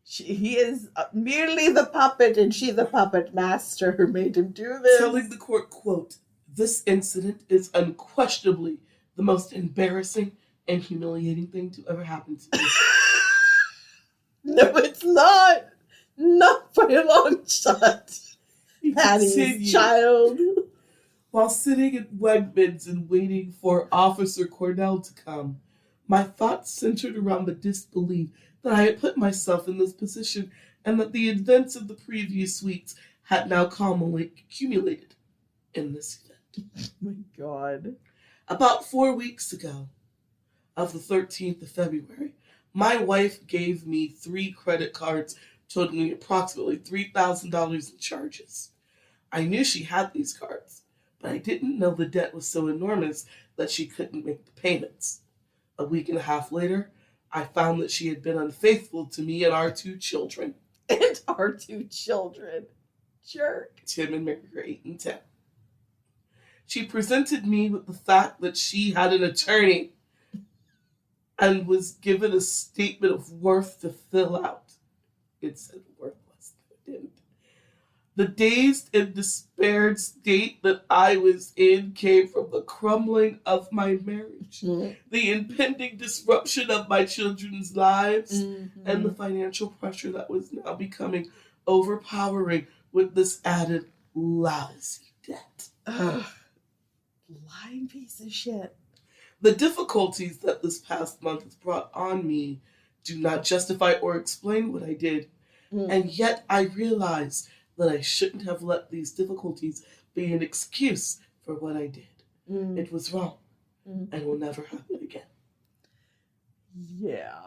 He is merely the puppet, and she the puppet master who made him do this. Telling the court, quote, "This incident is unquestionably the most embarrassing and humiliating thing to ever happen to me." No, it's not. Not by a long shot. Patty's child. While sitting at Wegmans and waiting for Officer Cornell to come, my thoughts centered around the disbelief that I had put myself in this position and that the events of the previous weeks had now calmly accumulated in this event. Oh my God. About 4 weeks ago, of the 13th of February, my wife gave me 3 credit cards totaling approximately $3,000 in charges. I knew she had these cards, but I didn't know the debt was so enormous that she couldn't make the payments. A week and a half later, I found that she had been unfaithful to me and our 2 children. And our 2 children. Jerk. Tim and Mary are 8 and 10. She presented me with the fact that she had an attorney and was given a statement of worth to fill out. It said worthless, but it didn't. The dazed and despaired state that I was in came from the crumbling of my marriage, the impending disruption of my children's lives, and the financial pressure that was now becoming overpowering with this added lousy debt. Ugh. Lying piece of shit. The difficulties that this past month has brought on me do not justify or explain what I did, and yet I realize that I shouldn't have let these difficulties be an excuse for what I did. It was wrong and will never happen again. Yeah.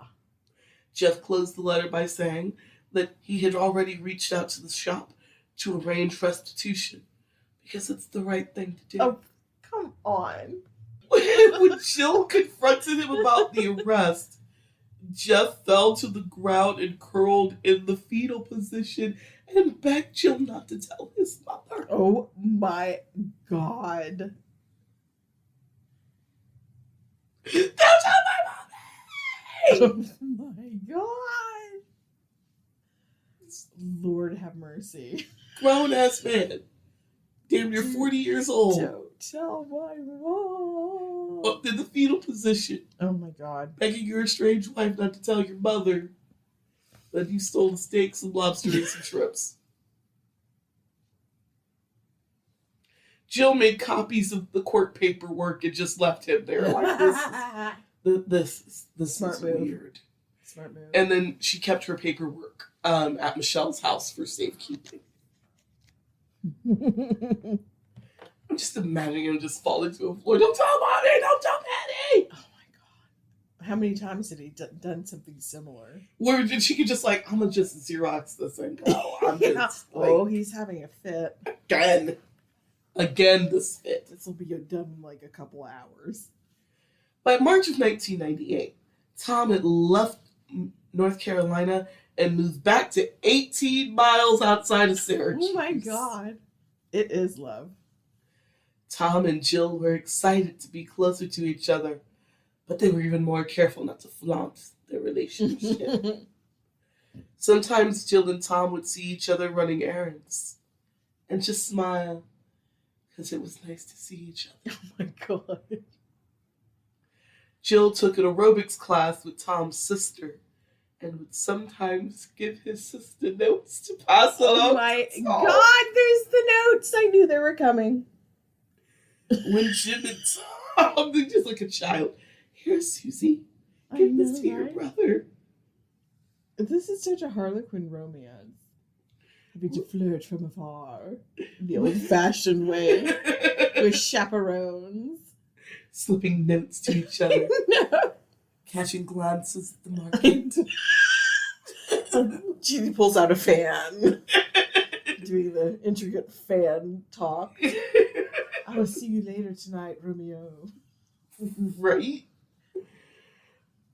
Jeff closed the letter by saying that he had already reached out to the shop to arrange restitution because it's the right thing to do. Oh, come on. When Jill confronted him about the arrest, Jeff fell to the ground and curled in the fetal position and begged Jill not to tell his mother. Oh my God. Don't tell my mommy! Oh my God. Lord have mercy. Grown ass man. Damn near 40 years old. Don't tell my mom. Up in the fetal position. Oh my God. Begging your estranged wife not to tell your mother that you stole the steak, some lobster, and some shrimps. Jill made copies of the court paperwork and just left him there. Like, this Smart is move. weird. Smart move. And then she kept her paperwork at Michelle's house for safekeeping. I'm just imagining him just falling to a floor. Don't tell mommy! Don't tell Patty! Oh my God. How many times had he done something similar? Where did she could just like, I'm gonna just Xerox this and go. I'm just like, Oh, he's having a fit. Again, this fit. This will be done in like a couple hours. By March of 1998, Tom had left North Carolina and moved back to 18 miles outside of Syracuse. Oh my God. It is love. Tom and Jill were excited to be closer to each other, but they were even more careful not to flaunt their relationship. Sometimes Jill and Tom would see each other running errands and just smile because it was nice to see each other. Oh my God. Jill took an aerobics class with Tom's sister and would sometimes give his sister notes to pass along. Oh my God, there's the notes. I knew they were coming. When Jim and Tom, they're just like a child. Here, Susie, give this to your brother. This is such a Harlequin romance. Having to flirt from afar. The old-fashioned way. With chaperones. Slipping notes to each other. No. Catching glances at the market. She pulls out a fan. Doing the intricate fan talk. I will see you later tonight, Romeo. Right?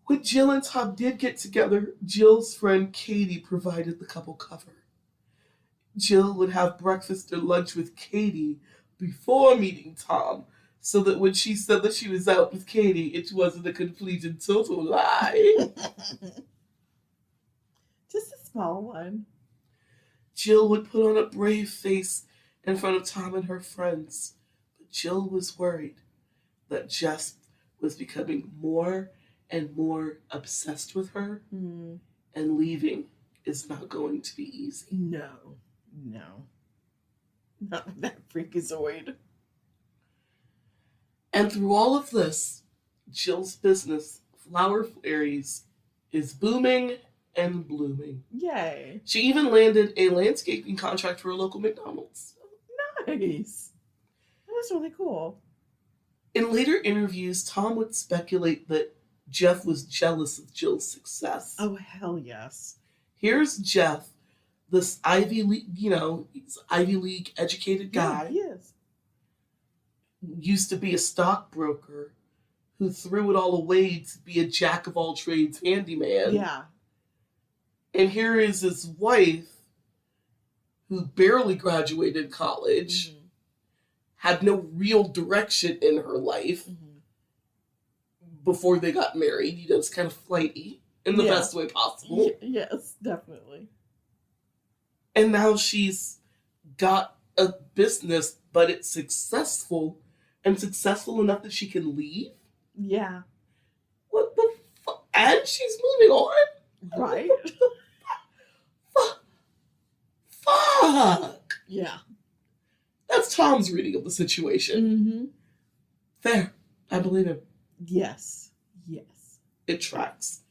When Jill and Tom did get together, Jill's friend Katie provided the couple cover. Jill would have breakfast or lunch with Katie before meeting Tom, so that when she said that she was out with Katie, it wasn't a complete and total lie. Just a small one. Jill would put on a brave face in front of Tom and her friends, but Jill was worried that Jeff was becoming more and more obsessed with her, and leaving is not going to be easy. No. Not with that freakazoid. And through all of this, Jill's business, Flower Fairies, is booming and blooming. Yay. She even landed a landscaping contract for a local McDonald's. Nice. That's really cool. In later interviews, Tom would speculate that Jeff was jealous of Jill's success. Oh, hell yes. Here's Jeff, this Ivy League, he's Ivy League educated guy. Yeah, he is. Used to be a stockbroker who threw it all away to be a jack of all trades handyman. Yeah. And here is his wife, who barely graduated college, had no real direction in her life before they got married. It's kind of flighty in the best way possible. Yes, definitely. And now she's got a business, but it's successful, and successful enough that she can leave? Yeah. What the fuck? And she's moving on? Right? Fuck! Yeah. That's Tom's reading of the situation. Fair. I believe him. Yes. It tracks.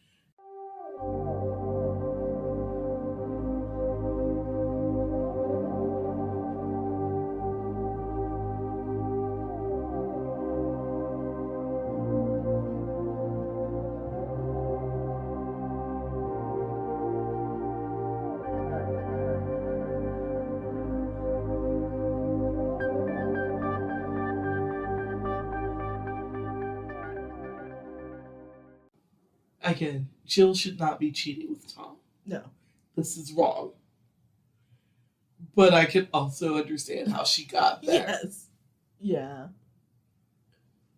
Again, Jill should not be cheating with Tom. No. This is wrong. But I can also understand how she got there. Yes. Yeah.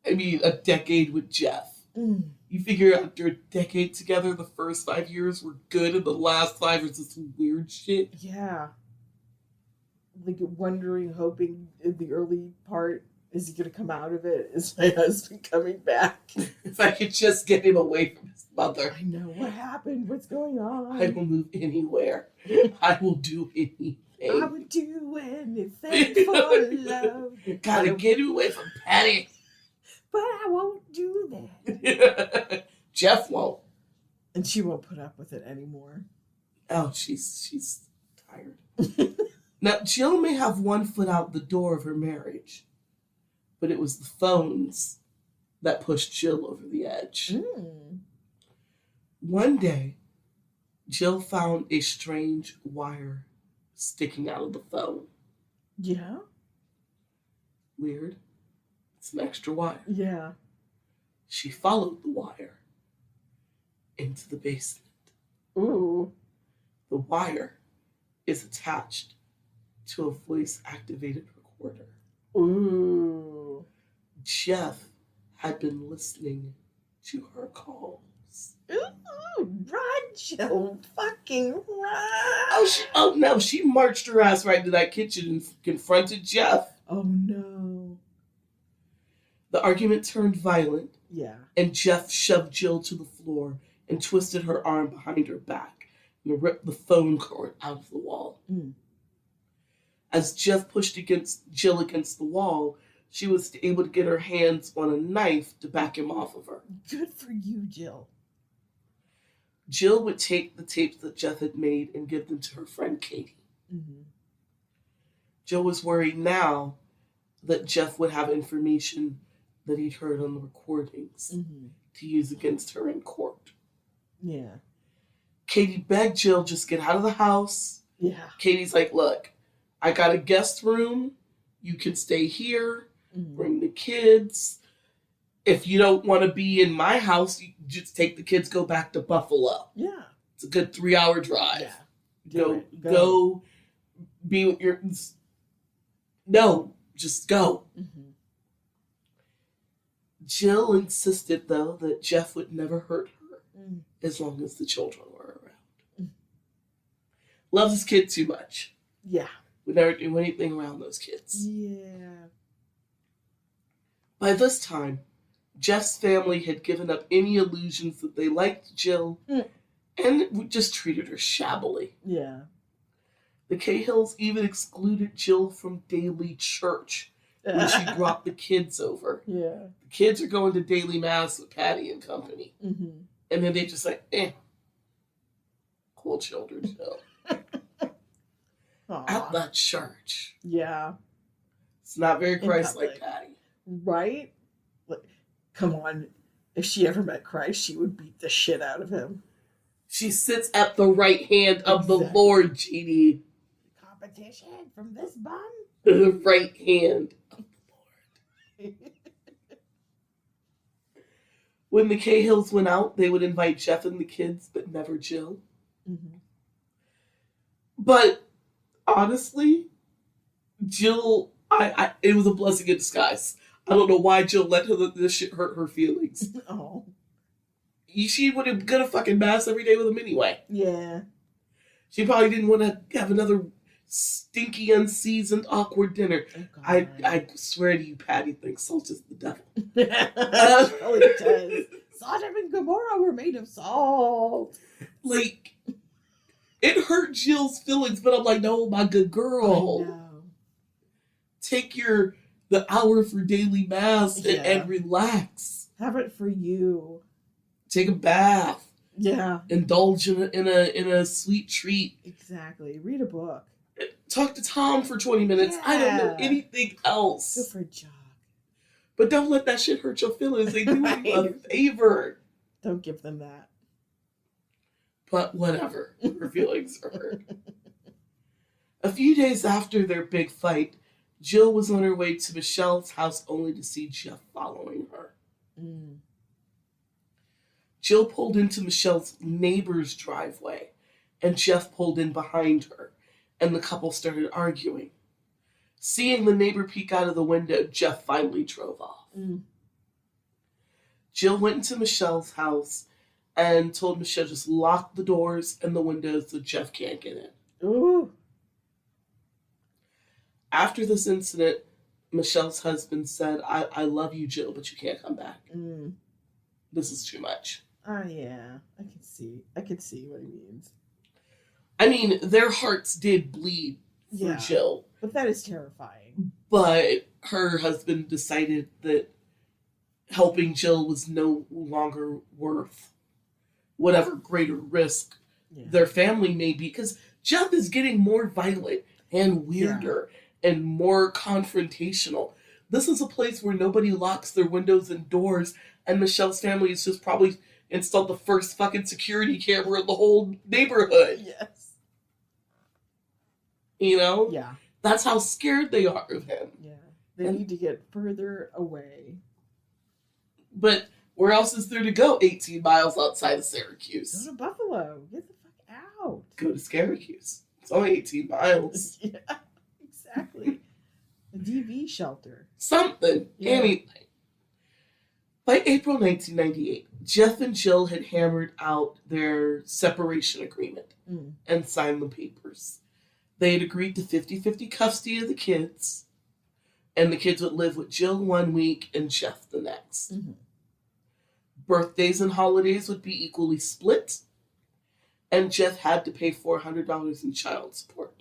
I mean, a decade with Jeff. You figure after a decade together, the first 5 years were good, and the last 5 is this weird shit. Yeah. Like wondering, hoping in the early part, is he going to come out of it? Is my husband coming back? If I could just get him away from his mother. I know. What happened? What's going on? I will move anywhere. I will do anything. I would do anything for love. Gotta get away from Patty. But I won't do that. Jeff won't. And she won't put up with it anymore. Oh, she's tired. Now, Jill may have one foot out the door of her marriage, but it was the phones that pushed Jill over the edge. One day, Jill found a strange wire sticking out of the phone. Yeah? Weird. It's an extra wire. Yeah. She followed the wire into the basement. Ooh. The wire is attached to a voice-activated recorder. Ooh. Jeff had been listening to her calls. Ooh, run, Jill. Fucking run. Oh no, she marched her ass right to that kitchen and confronted Jeff. Oh no. The argument turned violent. Yeah. And Jeff shoved Jill to the floor and twisted her arm behind her back and ripped the phone cord out of the wall. As Jeff pushed Jill against the wall, she was able to get her hands on a knife to back him off of her. Good for you, Jill. Jill would take the tapes that Jeff had made and give them to her friend Katie. Jill was worried now that Jeff would have information that he'd heard on the recordings to use against her in court. Yeah. Katie begged Jill, just get out of the house. Yeah. Katie's like, look, I got a guest room. You can stay here. Bring the kids. If you don't want to be in my house, you just take the kids, go back to Buffalo. Yeah. It's a good 3-hour drive. Yeah. Go be with your... No, just go. Jill insisted, though, that Jeff would never hurt her as long as the children were around. Loves his kid too much. Yeah. Would never do anything around those kids. Yeah. By this time, Jeff's family had given up any illusions that they liked Jill and just treated her shabbily. Yeah. The Cahills even excluded Jill from daily church when she brought the kids over. Yeah. The kids are going to daily mass with Patty and company. And then they just like, cool children, Jill. At that church. Yeah. It's not very Christ-like, Patty. Right? Like, come on. If she ever met Christ, she would beat the shit out of him. She sits at the right hand of the Lord, Jeannie. Competition from this bum? The right hand of the Lord. When the Cahills went out, they would invite Jeff and the kids, but never Jill. But honestly, Jill, it was a blessing in disguise. I don't know why Jill let this shit hurt her feelings. Oh. She would have gone to fucking mass every day with him anyway. Yeah. She probably didn't want to have another stinky, unseasoned, awkward dinner. Oh, I swear to you, Patty thinks salt is the devil. Oh, it does. Sodom and Gomorrah were made of salt. Like, it hurt Jill's feelings, but I'm like, no, my good girl. I know. Take the hour for daily mass and relax. Have it for you. Take a bath. Yeah. Indulge in a sweet treat. Exactly. Read a book. Talk to Tom for 20 minutes. Yeah. I don't know anything else. Go for a jog. But don't let that shit hurt your feelings. They do you a favor. Don't give them that. But whatever. Her feelings are hurt. A few days after their big fight, Jill was on her way to Michelle's house only to see Jeff following her. Jill pulled into Michelle's neighbor's driveway, and Jeff pulled in behind her, and the couple started arguing. Seeing the neighbor peek out of the window, Jeff finally drove off. Jill went into Michelle's house and told Michelle just lock the doors and the windows so Jeff can't get in. Ooh. After this incident, Michelle's husband said, I love you, Jill, but you can't come back. This is too much. Oh, yeah. I can see what he means. I mean, their hearts did bleed for Jill. But that is terrifying. But her husband decided that helping Jill was no longer worth whatever greater risk their family may be. Because Jeff is getting more violent and weirder and more confrontational. This is a place where nobody locks their windows and doors, and Michelle's family has just probably installed the first fucking security camera in the whole neighborhood. Yes. You know? Yeah. That's how scared they are of him. Yeah. They need to get further away. But where else is there to go 18 miles outside of Syracuse? Go to Buffalo. Get the fuck out. Go to Syracuse. It's only 18 miles. Yeah, exactly. A DV shelter. Something. Yeah. Anything. By April 1998, Jeff and Jill had hammered out their separation agreement and signed the papers. They had agreed to 50-50 custody of the kids, and the kids would live with Jill 1 week and Jeff the next. Birthdays and holidays would be equally split, and Jeff had to pay $400 in child support.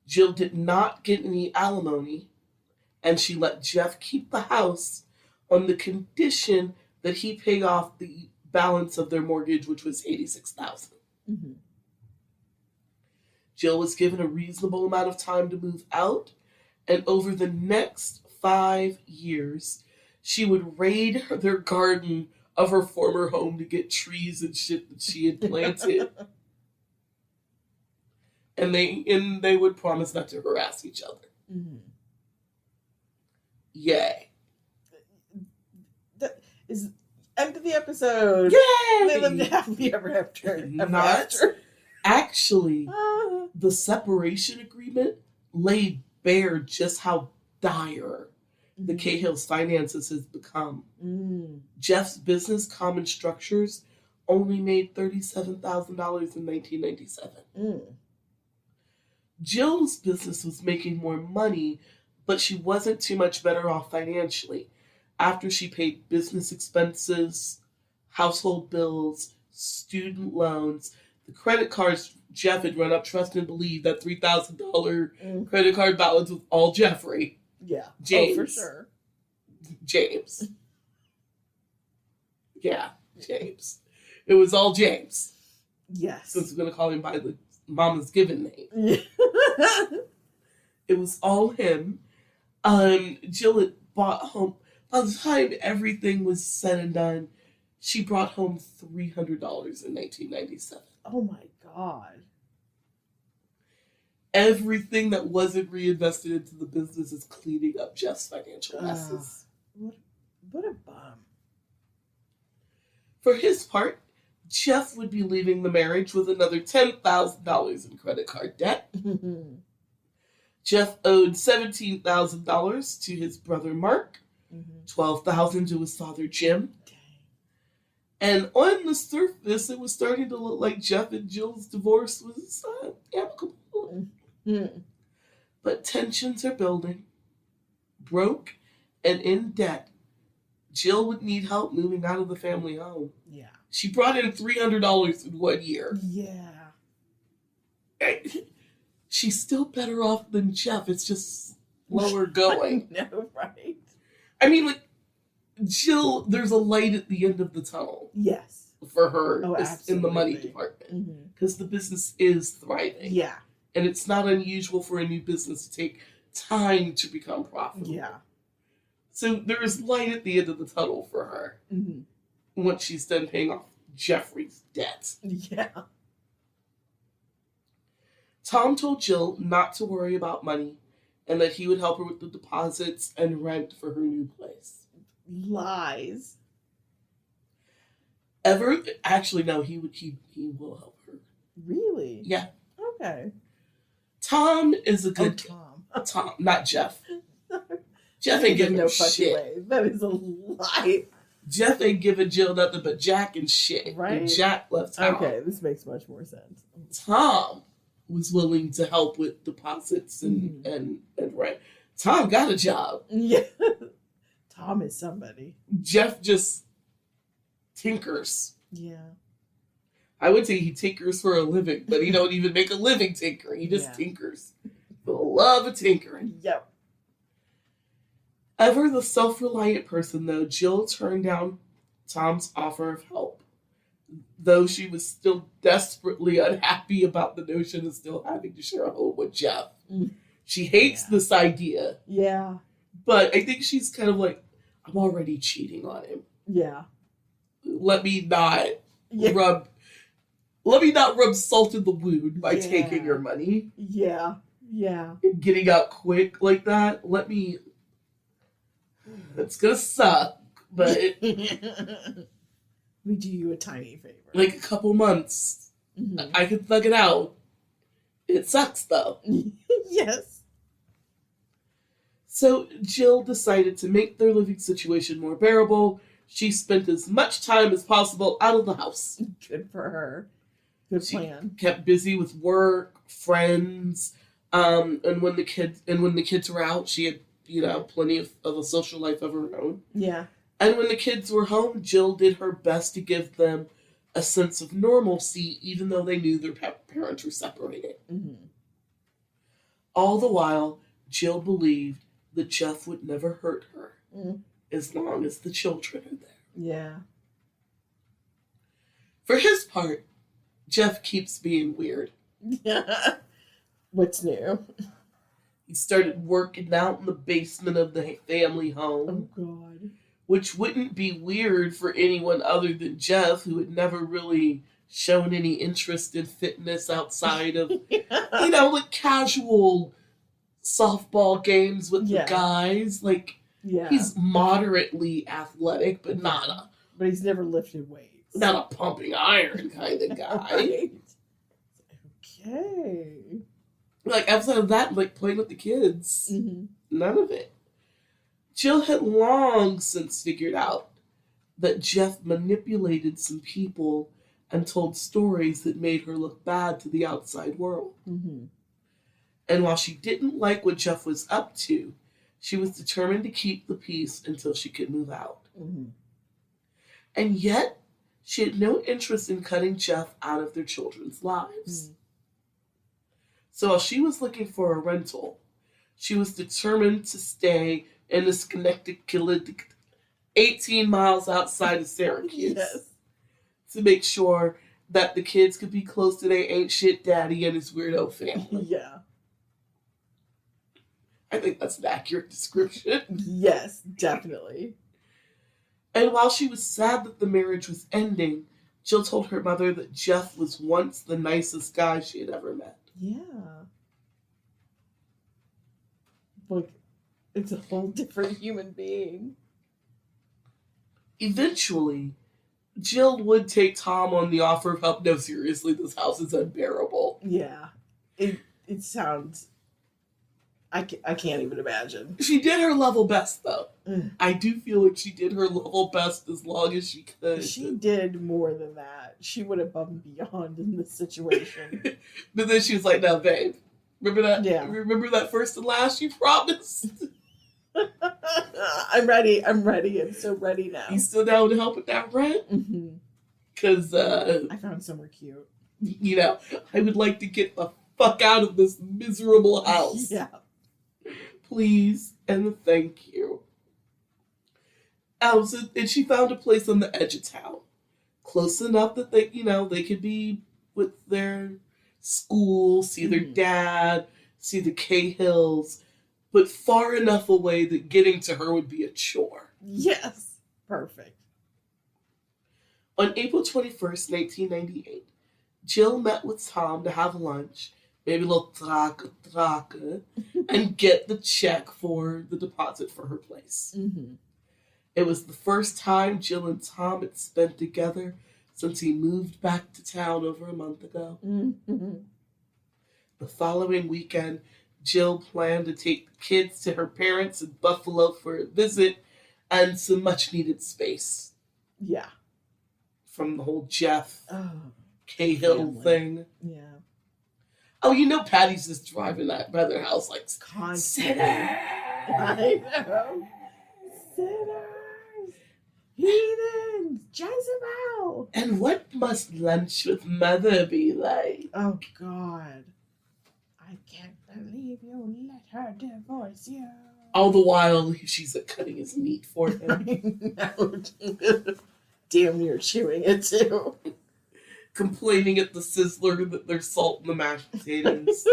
Jill did not get any alimony, and she let Jeff keep the house on the condition that he pay off the balance of their mortgage, which was $86,000. Jill was given a reasonable amount of time to move out, and over the next 5 years, she would raid their garden of her former home to get trees and shit that she had planted. And they would promise not to harass each other. Yay. That is end of the episode. Yay! They lived happily ever after. Actually, the separation agreement laid bare just how dire the Cahill's finances has become. Jeff's business, Common Structures, only made $37,000 in 1997. Jill's business was making more money, but she wasn't too much better off financially after she paid business expenses, household bills, student loans, the credit cards Jeff had run up. Trust and believe that $3,000 credit card balance was all Jeffrey. Yeah. James. Oh, for sure. James. Yeah, James. It was all James. Yes. Since we're going to call him by the mama's given name. Yeah. It was all him. Jill had bought home. By the time everything was said and done, she brought home $300 in 1997. Oh my God. Everything that wasn't reinvested into the business is cleaning up Jeff's financial messes. What a bum. For his part, Jeff would be leaving the marriage with another $10,000 in credit card debt. Jeff owed $17,000 to his brother Mark, $12,000 to his father Jim. And on the surface, it was starting to look like Jeff and Jill's divorce was amicable. But tensions are building. Broke and in debt, Jill would need help moving out of the family home. Yeah. She brought in $300 in 1 year. Yeah. She's still better off than Jeff. It's just slower going. I know, right? I mean, like, Jill, there's a light at the end of the tunnel. Yes. For her in the money absolutely. department. Because the business is thriving. Yeah. And it's not unusual for a new business to take time to become profitable. Yeah. So there is light at the end of the tunnel for her. Once she's done paying off Jeffrey's debt. Yeah. Tom told Jill not to worry about money and that he would help her with the deposits and rent for her new place. Lies. Actually, no, he will help her. Really? Yeah. Okay. Tom is a good Tom. Tom, not Jeff. Jeff ain't giving no him fucking shit. way. That is a lie. Jeff ain't giving Jill nothing but Jack and shit. Right? And Jack left Tom. Okay, this makes much more sense. Tom was willing to help with deposits and rent. Tom got a job. Yeah. Tom is somebody. Jeff just tinkers. Yeah. I would say he tinkers for a living, but he don't even make a living tinkering. He just tinkers. For the love of tinkering. Yep. Ever the self-reliant person, though, Jill turned down Tom's offer of help, though she was still desperately unhappy about the notion of still having to share a home with Jeff. She hates this idea. Yeah. But I think she's kind of like, I'm already cheating on him. Yeah. Let me not rub salt in the wound by taking your money. Yeah. Yeah. And getting out quick like that. It's gonna suck, but let me do you a tiny favor. Like a couple months. I can thug it out. It sucks though. Yes. So Jill decided to make their living situation more bearable. She spent as much time as possible out of the house. Good for her. Good plan. Kept busy with work, friends, and when the kids were out, she had plenty of a social life of her own. Yeah. And when the kids were home, Jill did her best to give them a sense of normalcy, even though they knew their parents were separated. All the while, Jill believed that Jeff would never hurt her as long as the children are there. Yeah. For his part, Jeff keeps being weird. What's new? He started working out in the basement of the family home. Oh, God. Which wouldn't be weird for anyone other than Jeff, who had never really shown any interest in fitness outside of, like casual softball games with the guys. He's moderately athletic, but But he's never lifted weights. Not a pumping iron kind of guy. Right. Okay. Outside of that, playing with the kids, none of it. Jill had long since figured out that Jeff manipulated some people and told stories that made her look bad to the outside world. And while she didn't like what Jeff was up to, she was determined to keep the peace until she could move out. And yet, she had no interest in cutting Jeff out of their children's lives. So while she was looking for a rental, she was determined to stay in the Schenectady, 18 miles outside of Syracuse, to make sure that the kids could be close to their ain't shit daddy and his weirdo family. Yeah. I think that's an accurate description. Yes, definitely. And while she was sad that the marriage was ending, Jill told her mother that Jeff was once the nicest guy she had ever met. Yeah. It's a whole different human being. Eventually, Jill would take Tom on the offer of help. No, seriously, this house is unbearable. Yeah. It sounds... I can't even imagine. She did her level best, though. I do feel like she did her level best as long as she could. She did more than that. She went above and beyond in this situation. But then she was like, no, babe. Remember that? Yeah. Remember that first and last you promised? I'm ready. I'm so ready now. You still down to help with that rent? Because, I found somewhere cute. I would like to get the fuck out of this miserable house. Yeah. Please and thank you. And she found a place on the edge of town. Close enough that they could be with their school, see their dad, see the Cahills, but far enough away that getting to her would be a chore. Yes. Perfect. On April 21st, 1998, Jill met with Tom to have lunch, maybe a little traka, and get the check for the deposit for her place. It was the first time Jill and Tom had spent together since he moved back to town over a month ago. Mm-hmm. The following weekend, Jill planned to take the kids to her parents in Buffalo for a visit and some much needed space Yeah. from the whole Jeff Cahill family. thing. Yeah. Oh, you know Patty's just driving that by their house like, Constantly. sinners! I know. Sinners! Heathens! Jezebel! And what must lunch with mother be like? Oh, God. I can't believe you let her divorce you. All the while, she's cutting his meat for him. I know. Damn near chewing it, too. Complaining at the Sizzler that there's salt in the mashed potatoes.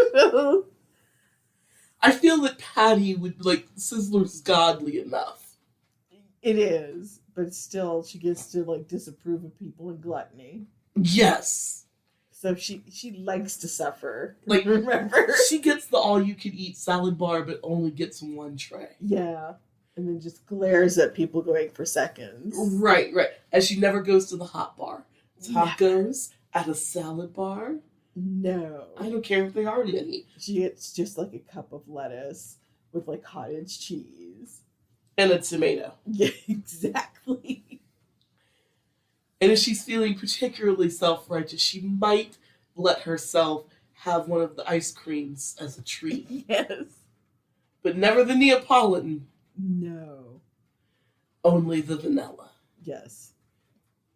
I feel that Patty would like Sizzler's godly enough. It is, but still, she gets to like disapprove of people and gluttony. Yes. So she likes to suffer. Like, remember? She gets the all-you-can-eat salad bar, but only gets one tray. Yeah. And then just glares at people going for seconds. Right. And she never goes to the hot bar. Tacos at a salad bar? No. I don't care if they are many. She gets just like a cup of lettuce with like cottage cheese. And a tomato. Yeah, exactly. And if she's feeling particularly self-righteous, she might let herself have one of the ice creams as a treat. Yes. But never the Neapolitan. No. Only the vanilla. Yes.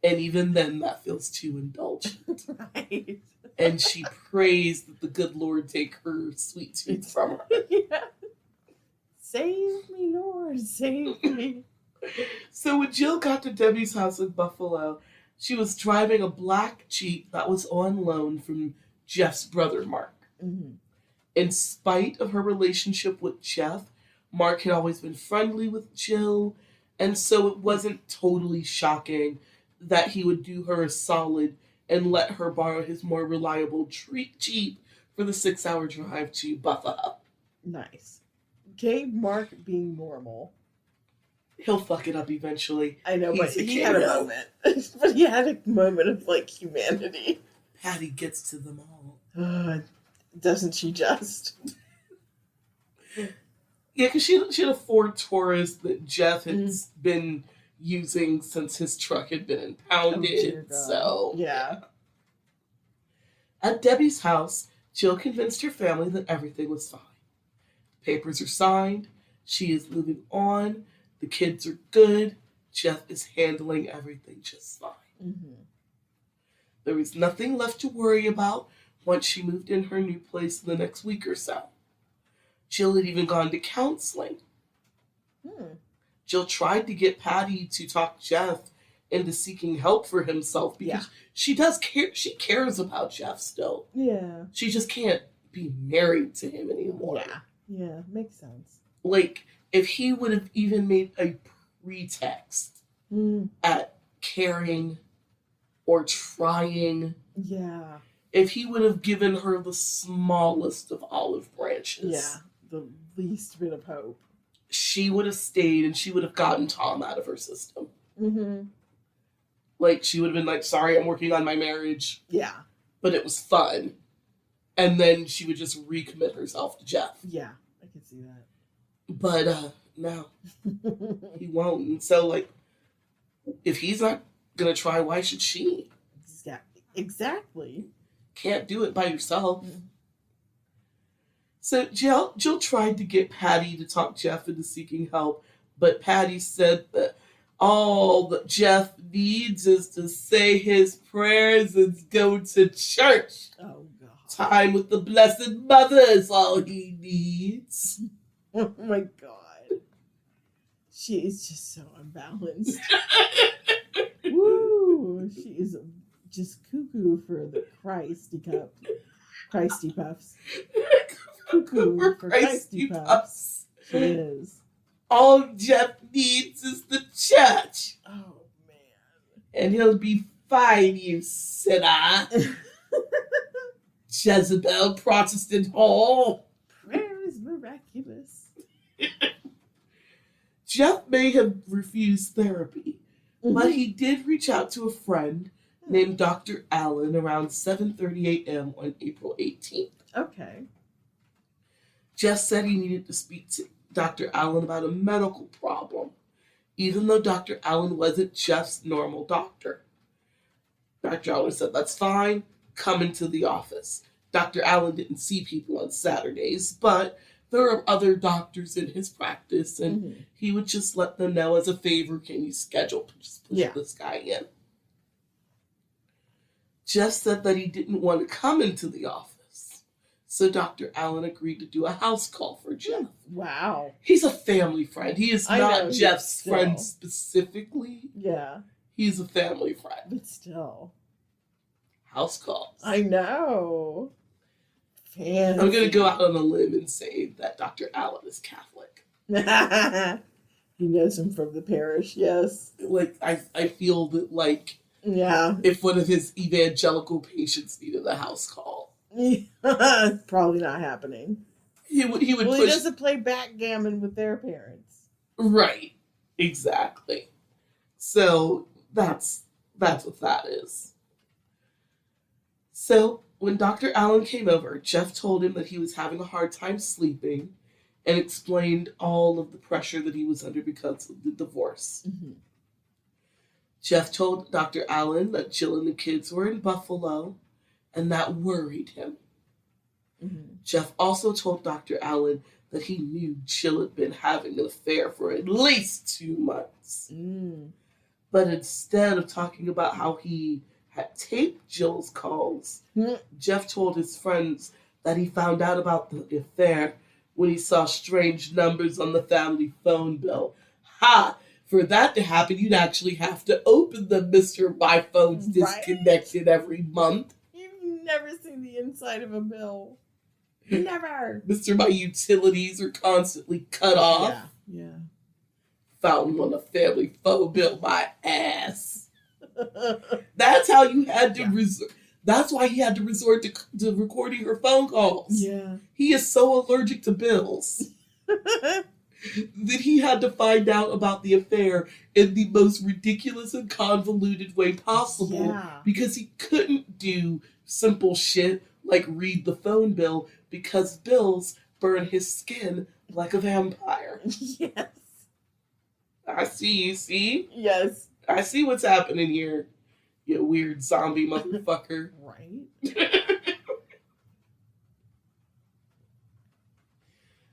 And even then, that feels too indulgent. Right. And she prays that the good Lord take her sweet tooth from her. Yeah. Save me, Lord, save me. So when Jill got to Debbie's house in Buffalo, she was driving a black Jeep that was on loan from Jeff's brother, Mark. Mm-hmm. In spite of her relationship with Jeff, Mark had always been friendly with Jill, and so it wasn't totally shocking that he would do her a solid and let her borrow his more reliable Jeep for the 6-hour drive to Buffalo. Nice. Okay, Mark being normal. He'll fuck it up eventually. I know, but He's a he had a kid. moment. But he had a moment of, like, humanity. Patty gets to them all. Doesn't she just? Yeah, because she had a Ford Taurus that Jeff had been using since his truck had been impounded. So, yeah. At Debbie's house, Jill convinced her family that everything was fine. Papers are signed. She is moving on. The kids are good. Jeff is handling everything just fine. Mm-hmm. There was nothing left to worry about once she moved in her new place in the next week or so. Jill had even gone to counseling. Jill tried to get Patty to talk Jeff into seeking help for himself because she does care. She cares about Jeff still. Yeah. She just can't be married to him anymore. Yeah, makes sense. Like, if he would have even made a pretext at caring or trying. Yeah. If he would have given her the smallest of olive branches. Yeah, the least bit of hope. She would have stayed and she would have gotten Tom out of her system. Mm-hmm. Like, she would have been like, sorry, I'm working on my marriage. Yeah. But it was fun. And then she would just recommit herself to Jeff. Yeah, I can see that. But, no. He won't. And so, like, if he's not going to try, why should she? Exactly. Can't do it by yourself. So Jill tried to get Patty to talk Jeff into seeking help, but Patty said that all that Jeff needs is to say his prayers and go to church. Oh, God. Time with the Blessed Mother is all he needs. Oh, my God. She is just so unbalanced. Woo! She is just cuckoo for the Christy Puffs. Cuckoo for Christy Puffs. She is. All Jeff needs is the church. Oh, man. And he'll be fine, you sinner. Jezebel, Protestant whore. Prayer is miraculous. Jeff may have refused therapy, but he did reach out to a friend named Dr. Allen around 7:30 a.m. on April 18th. Okay. Jeff said he needed to speak to Dr. Allen about a medical problem, even though Dr. Allen wasn't Jeff's normal doctor. Dr. Allen said, "That's fine, come into the office." Dr. Allen didn't see people on Saturdays, but there are other doctors in his practice, and he would just let them know, as a favor, can you schedule, just push this guy in. Jeff said that he didn't want to come into the office, so Dr. Allen agreed to do a house call for Jeff. Wow. He's a family friend. He is not Jeff's friend specifically. Yeah. He's a family friend. But still. House calls. I know. Fancy. I'm going to go out on a limb and say that Dr. Allen is Catholic. He knows him from the parish, yes. Like, I feel that, like, yeah, if one of his evangelical patients needed a house call. Probably not happening. He would well, push... he doesn't play backgammon with their parents. Right. Exactly. So, that's what that is. So, when Dr. Allen came over, Jeff told him that he was having a hard time sleeping and explained all of the pressure that he was under because of the divorce. Mm-hmm. Jeff told Dr. Allen that Jill and the kids were in Buffalo, and that worried him. Mm-hmm. Jeff also told Dr. Allen that he knew Jill had been having an affair for at least 2 months. But instead of talking about how he had taped Jill's calls, Jeff told his friends that he found out about the affair when he saw strange numbers on the family phone bill. Ha! For that to happen, you'd actually have to open them, Mr. My Phone's disconnected every month. You've never seen the inside of a bill. Never. Mr. My Utilities are constantly cut off. Yeah. Found on a family phone bill, my ass. That's how you had to resort. That's why he had to resort to recording her phone calls. Yeah. He is so allergic to bills that he had to find out about the affair in the most ridiculous and convoluted way possible because he couldn't do simple shit like read the phone bill because bills burn his skin like a vampire. Yes. I see you, see? Yes. I see what's happening here, you weird zombie motherfucker. Right?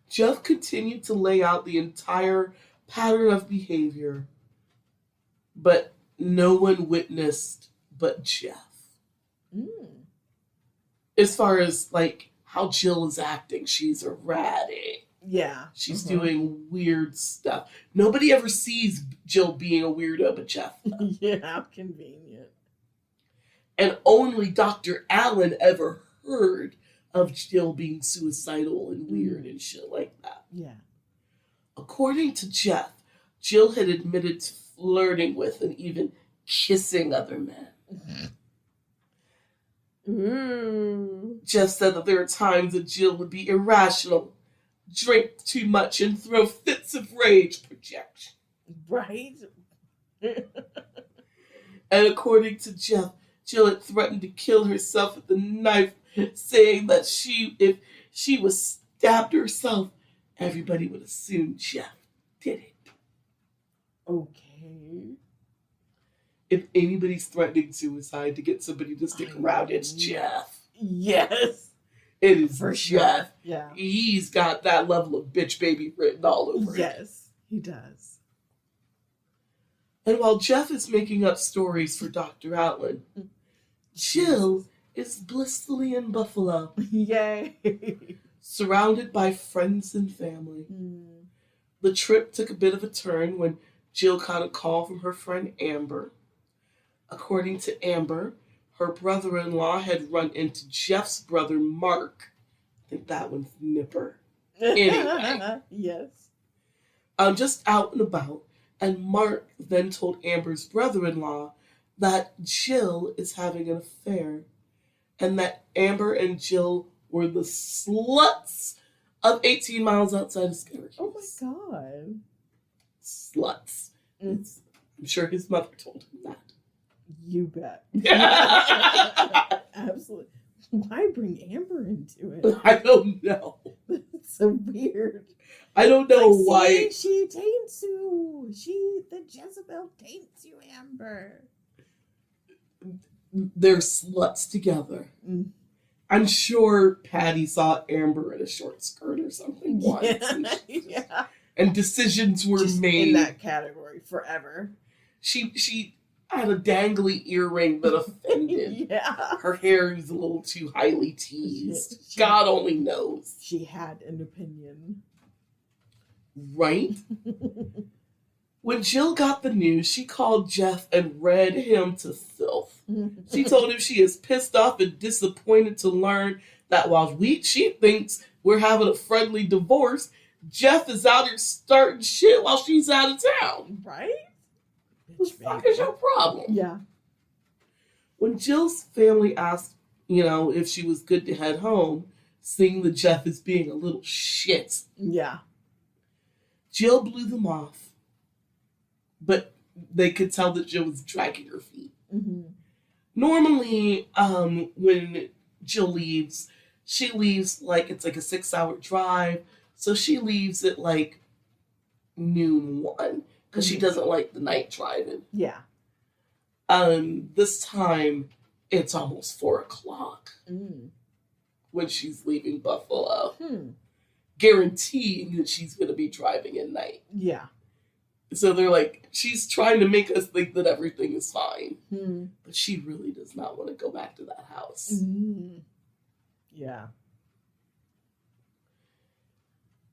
Jeff continued to lay out the entire pattern of behavior, but no one witnessed but Jeff. As far as, like, how Jill is acting, she's erratic. Yeah. She's doing weird stuff. Nobody ever sees Jill being a weirdo but Jeff. Yeah, how convenient. And only Dr. Allen ever heard of Jill being suicidal and weird and shit like that. Yeah. According to Jeff, Jill had admitted to flirting with and even kissing other men. Jeff said that there are times that Jill would be irrational, drink too much, and throw fits of rage projection. Right? And according to Jeff, Jill had threatened to kill herself with a knife, saying that if she was stabbed herself, everybody would assume Jeff did it. Okay. If anybody's threatening suicide to get somebody to stick around, it's Jeff. Yes. It is for Jeff. Sure. Yeah. He's got that level of bitch baby written all over it. Yes, he does. And while Jeff is making up stories for Dr. Allen, Jill is blissfully in Buffalo. Yay. Surrounded by friends and family. The trip took a bit of a turn when Jill got a call from her friend Amber. According to Amber, her brother-in-law had run into Jeff's brother Mark. I think that one's Nipper. Anyway. Yes. Just out and about. And Mark then told Amber's brother-in-law that Jill is having an affair. And that Amber and Jill were the sluts of 18 miles outside of Syracuse. Oh my God. Sluts. I'm sure his mother told him that. You bet. Absolutely. Why bring Amber into it? I don't know. It's so weird. I don't know why. She taints you. The Jezebel taints you, Amber. They're sluts together. Mm. I'm sure Patty saw Amber in a short skirt or something once. Yeah. And decisions were Just made. in that category forever. She had a dangly earring that offended. Yeah. Her hair was a little too highly teased. God only knows. She had an opinion. Right? When Jill got the news, she called Jeff and read him to filth. She told him she is pissed off and disappointed to learn that while she thinks we're having a friendly divorce, Jeff is out here starting shit while she's out of town. Right? What the fuck is your problem? Yeah. When Jill's family asked, if she was good to head home, seeing that Jeff is being a little shit. Yeah. Jill blew them off, but they could tell that Jill was dragging her feet. Mm-hmm. Normally, when Jill leaves, she leaves it's like a 6-hour drive, so she leaves at like noon 1 because she doesn't like the night driving. Yeah. This time it's almost 4:00 when she's leaving Buffalo. Guaranteeing that she's going to be driving at night. Yeah. So they're like, she's trying to make us think that everything is fine. But she really does not want to go back to that house. Yeah.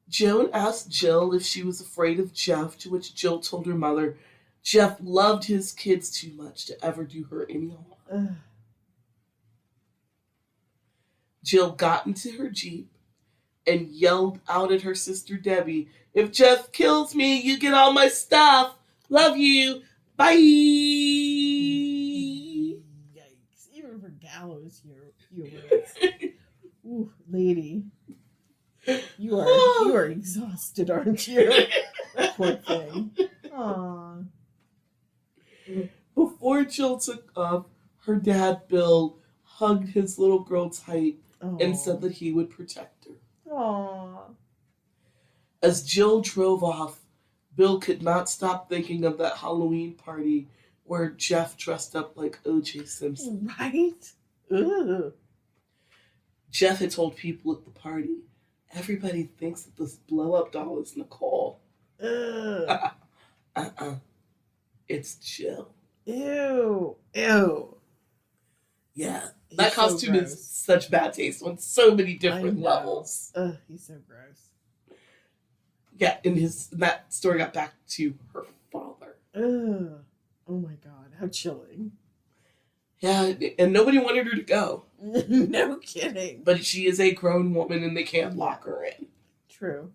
Joan asked Jill if she was afraid of Jeff, to which Jill told her mother Jeff loved his kids too much to ever do her any harm. Jill got into her Jeep and yelled out at her sister Debbie, "If Jeff kills me, you get all my stuff. Love you. Bye." Yikes. Even for gallows humor. Ooh, lady. You are exhausted, aren't you? Poor thing. Aww. Before Jill took off, her dad, Bill, hugged his little girl tight and said that he would protect her. Aww. As Jill drove off, Bill could not stop thinking of that Halloween party where Jeff dressed up like O.J. Simpson. Right? Ugh. Jeff had told people at the party, everybody thinks that this blow-up doll is Nicole. It's Jill. Ew. Yeah. He's That costume is such bad taste on so many different levels. Ugh, he's so gross. Yeah, and that story got back to her father. Ugh. Oh my god, how chilling. Yeah, and nobody wanted her to go. No kidding. But she is a grown woman and they can't lock her in. True.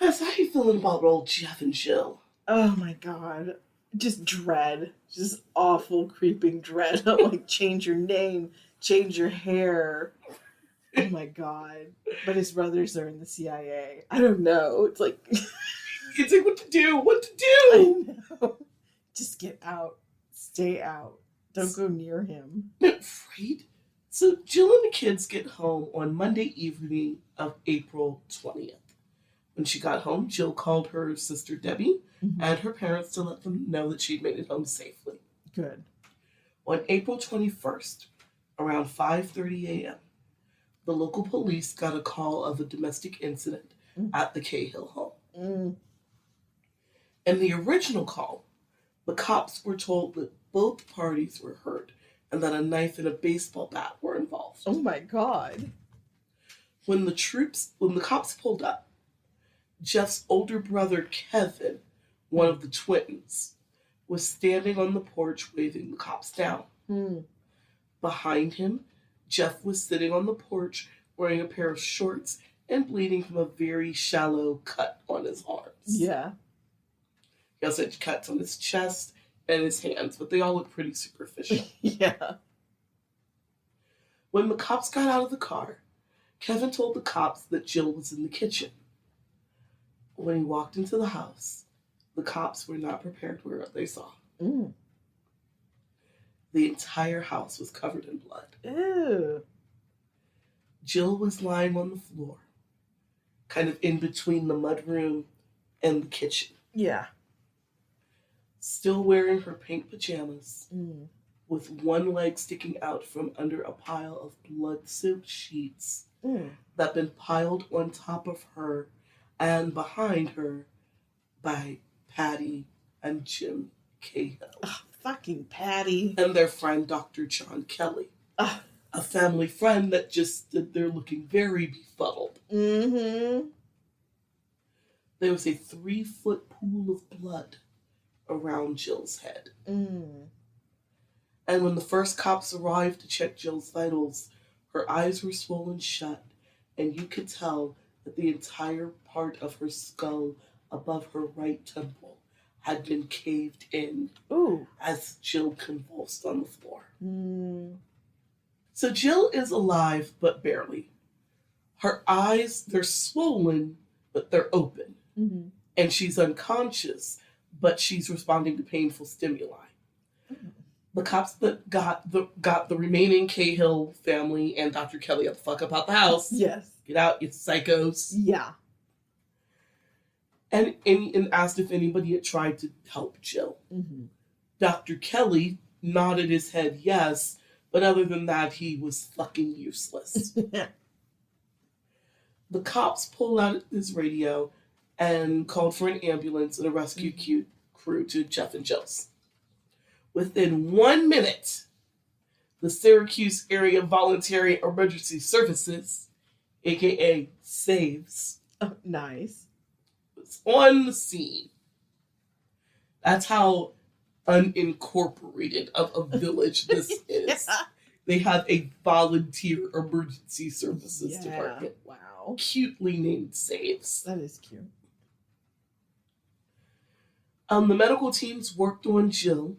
How are you feeling about old Jeff and Jill? Oh my god. Just dread. Just awful creeping dread. Like, change your name, change your hair. Oh my god. But his brothers are in the CIA. I don't know. It's like It's like, what to do? I know. Just get out. Stay out. Don't go near him. Right? So Jill and the kids get home on Monday evening of April 20th. When she got home, Jill called her sister Debbie and her parents to let them know that she'd made it home safely. Good. On April 21st, around 5:30 a.m., the local police got a call of a domestic incident at the Cahill home. In the original call, the cops were told that both parties were hurt and that a knife and a baseball bat were involved. Oh my god. When the cops pulled up, Jeff's older brother, Kevin, one of the twins, was standing on the porch waving the cops down. Behind him, Jeff was sitting on the porch wearing a pair of shorts and bleeding from a very shallow cut on his arms. Yeah. He also had cuts on his chest and his hands, but they all look pretty superficial. Yeah. When the cops got out of the car, Kevin told the cops that Jill was in the kitchen. When he walked into the house, the cops were not prepared for what they saw. Mm. The entire house was covered in blood. Ew. Jill was lying on the floor, kind of in between the mudroom and the kitchen. Yeah. Still wearing her pink pajamas, Mm. with one leg sticking out from under a pile of blood-soaked sheets that had been piled on top of her and behind her by Patty and Jim Cahill. Oh, fucking Patty. And their friend, Dr. John Kelly. A family friend that just stood there looking very befuddled. Mm-hmm. There was a 3-foot pool of blood around Jill's head. Mm. And when the first cops arrived to check Jill's vitals, her eyes were swollen shut, and you could tell that the entire part of her skull above her right temple had been caved in. Ooh. As Jill convulsed on the floor. Mm. So Jill is alive, but barely. Her eyes, they're swollen, but they're open. Mm-hmm. And she's unconscious, but she's responding to painful stimuli. Mm-hmm. The cops that got the remaining Cahill family and Dr. Kelly the fuck up out the house. Yes. Get out, you psychos. Yeah. And asked if anybody had tried to help Jill. Mm-hmm. Dr. Kelly nodded his head yes, but other than that, he was fucking useless. The cops pulled out his radio and called for an ambulance and a rescue crew to Jeff and Jill's. Within 1 minute, the Syracuse Area Voluntary Emergency Services, aka SAVES, nice, was on the scene. That's how unincorporated of a village this is. Yeah. They have a volunteer emergency services department. Wow. Cutely named SAVES. That is cute. The medical teams worked on Jill.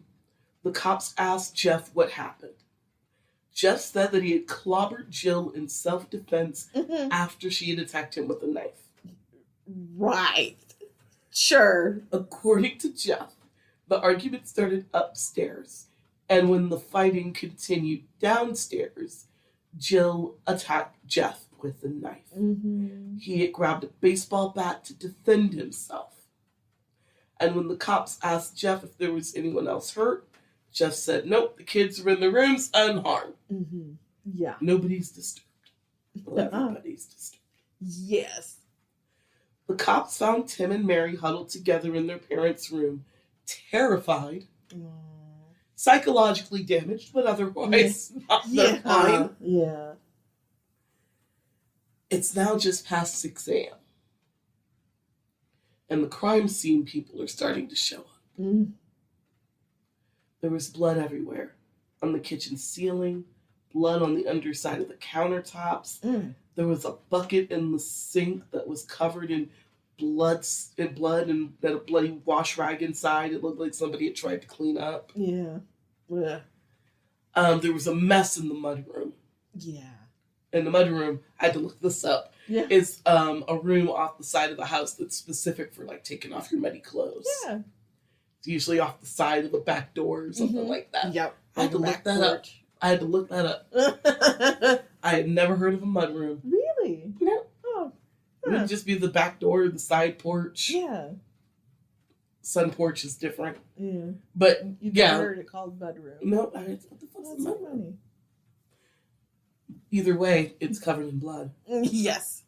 The cops asked Jeff what happened. Jeff said that he had clobbered Jill in self-defense after she had attacked him with a knife. Right. Sure. According to Jeff, the argument started upstairs, and when the fighting continued downstairs, Jill attacked Jeff with the knife. Mm-hmm. He had grabbed a baseball bat to defend himself. And when the cops asked Jeff if there was anyone else hurt, Jeff said, nope, the kids were in the rooms unharmed. Mm-hmm. Yeah. Nobody's disturbed. Well, everybody's disturbed. Yes. The cops found Tim and Mary huddled together in their parents' room, terrified, psychologically damaged, but otherwise they're fine. Yeah. It's now just past 6 a.m. And the crime scene people are starting to show up. Mm. There was blood everywhere. On the kitchen ceiling, blood on the underside of the countertops. Mm. There was a bucket in the sink that was covered in blood and had a bloody wash rag inside. It looked like somebody had tried to clean up. Yeah. Yeah. There was a mess in the mudroom. Yeah. And the mudroom, I had to look this up, is a room off the side of the house that's specific for like taking off your muddy clothes. Yeah. It's usually off the side of a back door or something like that. Yep. I had to look that up. I had never heard of a mudroom. Really? No. Oh. It would just be the back door, the side porch. Yeah. Sun porch is different. Yeah. But You've never heard it called mudroom. No, what the fuck's That's a so mudroom? funny. Either way, it's covered in blood. Yes.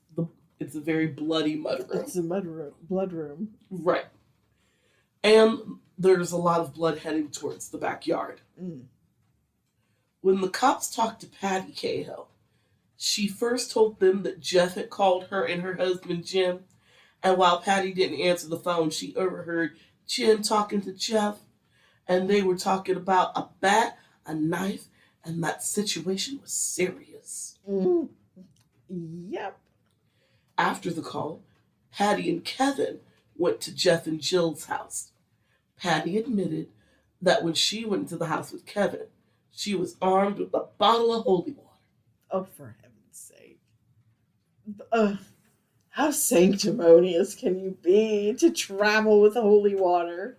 It's a very bloody mudroom. It's a mudroom. Blood room. Right. And there's a lot of blood heading towards the backyard. Mm. When the cops talked to Patty Cahill, she first told them that Jeff had called her and her husband Jim, and while Patty didn't answer the phone, she overheard Jim talking to Jeff, and they were talking about a bat, a knife, and that situation was serious. Yep. After the call, Patty and Kevin went to Jeff and Jill's house. Patty admitted that when she went into the house with Kevin, she was armed with a bottle of holy water. Oh, for heaven's sake. How sanctimonious can you be to travel with holy water?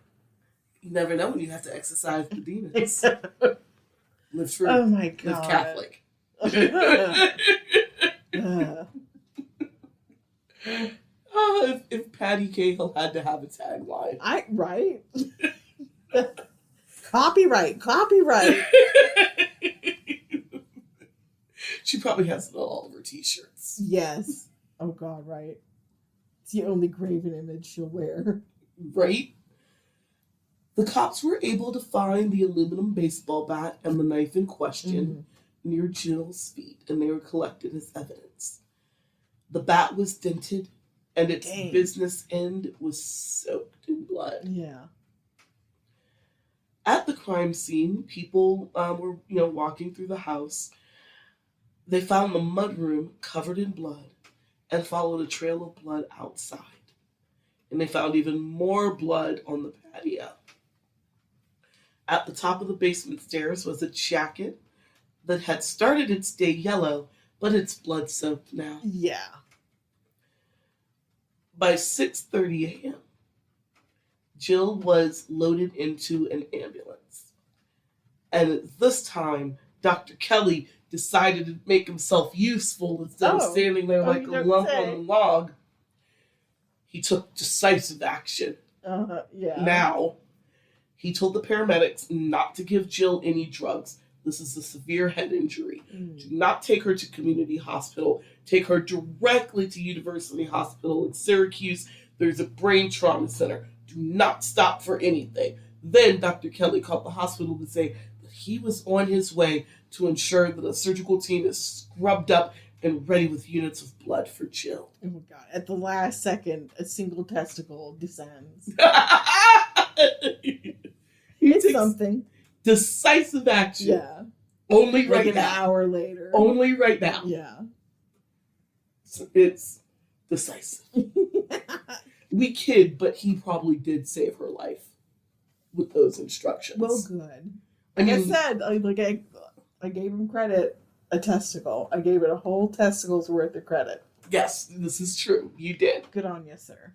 You never know when you have to exorcise the demons. Live true. Oh my God. Live Catholic. If Patty Cahill had to have a tagline. Right? Copyright. She probably has it on all of her t-shirts. Yes. Oh God, right. It's the only graven image she'll wear. Right? The cops were able to find the aluminum baseball bat and the knife in question near Jill's feet, and they were collected as evidence. The bat was dented, and its business end was soaked in blood. Yeah. At the crime scene, people were, walking through the house. They found the mudroom covered in blood and followed a trail of blood outside. And they found even more blood on the patio. At the top of the basement stairs was a jacket that had started its day yellow, but it's blood-soaked now. Yeah. By 6:30 a.m., Jill was loaded into an ambulance. And at this time, Dr. Kelly decided to make himself useful instead of standing there like a lump on the log. He took decisive action. Yeah. Now, he told the paramedics not to give Jill any drugs. This is a severe head injury. Do not take her to community hospital. Take her directly to University Hospital in Syracuse. There's a brain trauma center. Do not stop for anything. Then Dr. Kelly called the hospital to say that he was on his way to ensure that a surgical team is scrubbed up and ready with units of blood for Jill. Oh my God. At the last second, a single testicle descends. It's something. Decisive action. Yeah. Only like right an now. hour later. Only right now. Yeah. So it's decisive. We kid, but he probably did save her life with those instructions. Well, good. I said, I gave him credit. A testicle. I gave it a whole testicle's worth of credit. Yes, this is true. You did. Good on you, sir.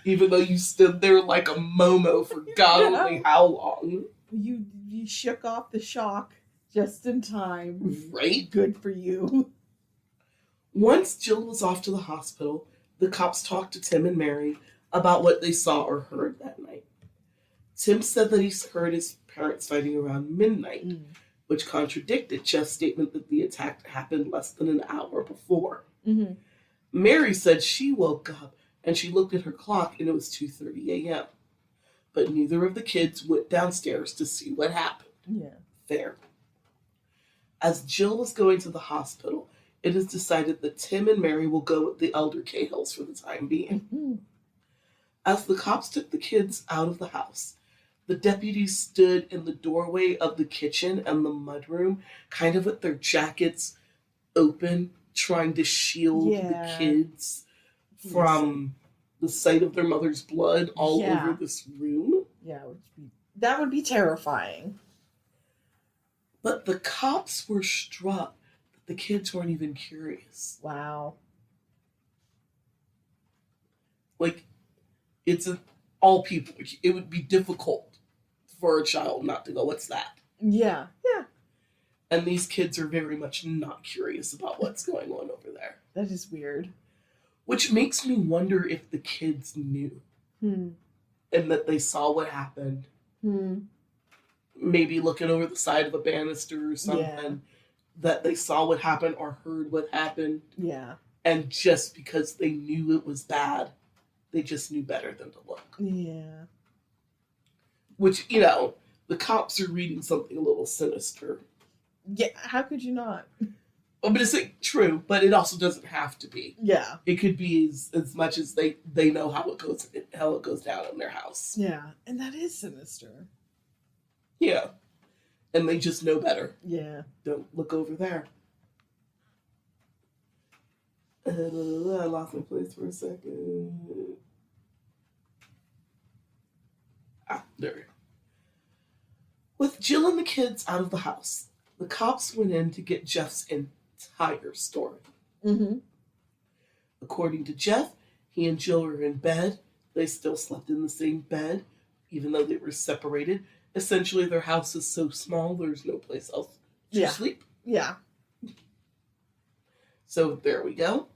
Even though you stood there like a Momo for God only how long. You shook off the shock just in time. Right? Good for you. Once Jill was off to the hospital, the cops talked to Tim and Mary about what they saw or heard that night. Tim said that he heard his parents fighting around midnight, which contradicted Jeff's statement that the attack happened less than an hour before. Mary said she woke up and she looked at her clock and it was 2:30 a.m. But neither of the kids went downstairs to see what happened. Yeah. Fair. As Jill was going to the hospital, it is decided that Tim and Mary will go with the elder Cahills for the time being. As the cops took the kids out of the house, the deputies stood in the doorway of the kitchen and the mudroom, kind of with their jackets open, trying to shield the kids from the sight of their mother's blood all over this room. Yeah, that would be terrifying. But the cops were struck that the kids weren't even curious. Wow. Like, all people. It would be difficult for a child not to go, what's that? Yeah. Yeah. And these kids are very much not curious about what's going on over there. That is weird. Which makes me wonder if the kids knew. And that they saw what happened. Maybe looking over the side of a banister or something. That they saw what happened or heard what happened. Yeah. And just because they knew it was bad, they just knew better than to look. Yeah. Which, the cops are reading something a little sinister. Yeah, how could you not? But it's true, but it also doesn't have to be. Yeah. It could be as much as they know how it goes down in their house. Yeah, and that is sinister. Yeah. And they just know better. Yeah. Don't look over there. I lost my place for a second. There we go. With Jill and the kids out of the house, the cops went in to get Jeff's entire story. Mm-hmm. According to Jeff, he and Jill were in bed. They still slept in the same bed, even though they were separated. Essentially, their house is so small, there's no place else to sleep. Yeah. So there we go.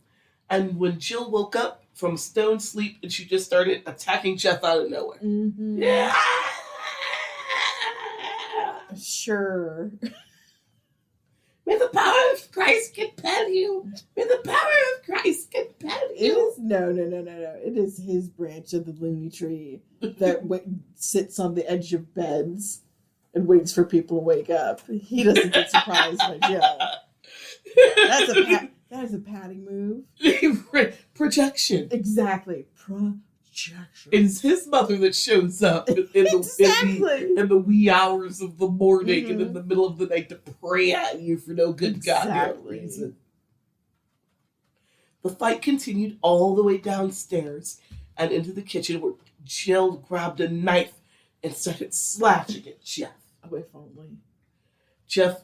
And when Jill woke up from stone sleep, and she just started attacking Jeff out of nowhere. Mm-hmm. Yeah! Sure. May the power of Christ compel you. May the power of Christ compel you. It is no. It is his branch of the loony tree that sits on the edge of beds and waits for people to wake up. He doesn't get surprised by Jill. That is a Patty move. Projection. Exactly. Projection. It's his mother that shows up in the wee hours of the morning and in the middle of the night to pray at you for no good goddamn reason. The fight continued all the way downstairs and into the kitchen, where Jill grabbed a knife and started slashing at Jeff. Oh, if only. Jeff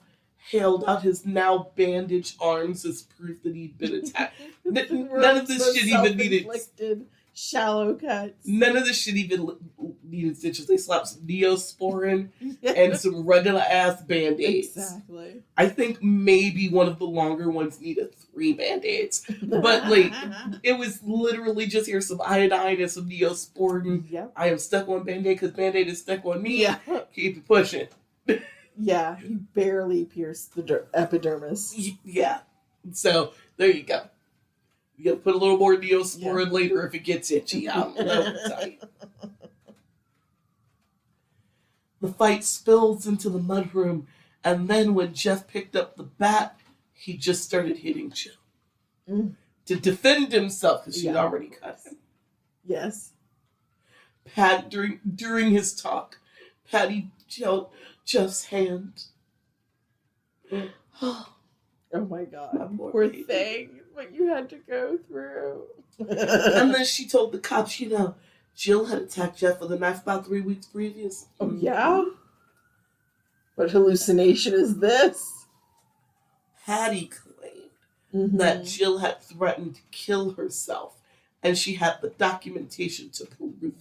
held out his now bandaged arms as proof that he'd been attacked. None of this shit even needed shallow cuts. None of this shit even needed stitches. They slapped some Neosporin and some regular ass band-aids. Exactly. I think maybe one of the longer ones needed 3 band-aids. But like, it was literally just here's some iodine and some Neosporin. Yep. I am stuck on band-aid because band-aid is stuck on me. Yeah. Keep it pushing. Yeah, he barely pierced the epidermis. Yeah. So, there you go. You gotta put a little more Neosporin later if it gets itchy. I don't know what to tell you. The fight spills into the mudroom, and then when Jeff picked up the bat, he just started hitting Jill. To defend himself, because she'd already cut him. Yes. Pat, during his talk, Patty held Jeff's hand. Oh my God. My poor thing. What you had to go through. And then she told the cops, Jill had attacked Jeff with a knife about 3 weeks previous. Oh, yeah? What hallucination is this? Patty claimed that Jill had threatened to kill herself, and she had the documentation to prove it.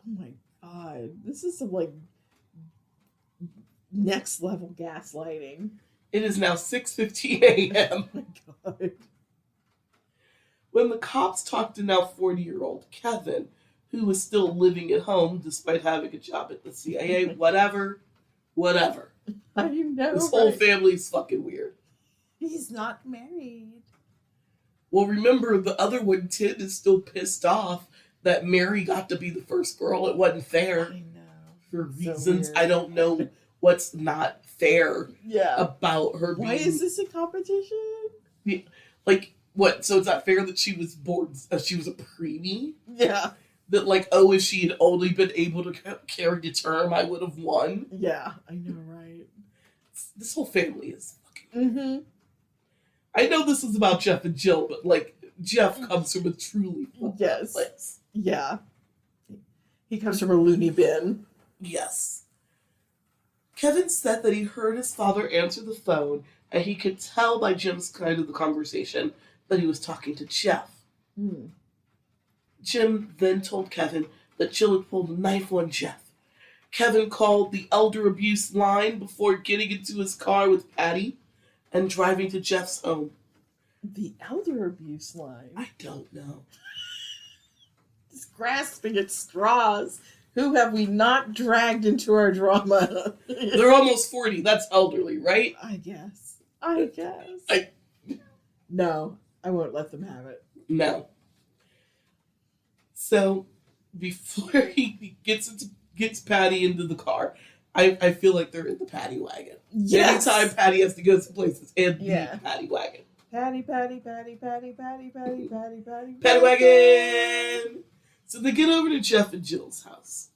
Oh my God. This is some, next level gaslighting. It is now 6:15 a.m. Oh my God. When the cops talked to now 40-year-old Kevin, who was still living at home despite having a job at the CIA, whatever. I know. This whole family's fucking weird. He's not married. Well, remember, the other one, Tim, is still pissed off that Mary got to be the first girl. It wasn't fair. I know. For reasons I don't know what's not fair about her being... Why is this a competition? What? So it's not fair that she was born, she was a preemie? Yeah. That if she had only been able to carry the term, I would have won? Yeah, I know, right? This whole family is fucking... I know this is about Jeff and Jill, but, Jeff comes from a truly fucked place. Yeah. He comes from a loony bin. Yes. Kevin said that he heard his father answer the phone, and he could tell by Jim's kind of the conversation that he was talking to Jeff. Jim then told Kevin that Jill had pulled a knife on Jeff. Kevin called the elder abuse line before getting into his car with Patty and driving to Jeff's home. The elder abuse line? I don't know. Just grasping at straws. Who have we not dragged into our drama? They're almost 40. That's elderly, right? I guess. No, I won't let them have it. No. So, before he gets Patty into the car, I feel like they're in the Patty wagon. Yes. Anytime Patty has to go some places, and the Patty wagon. Patty. Patty wagon! So they get over to Jeff and Jill's house.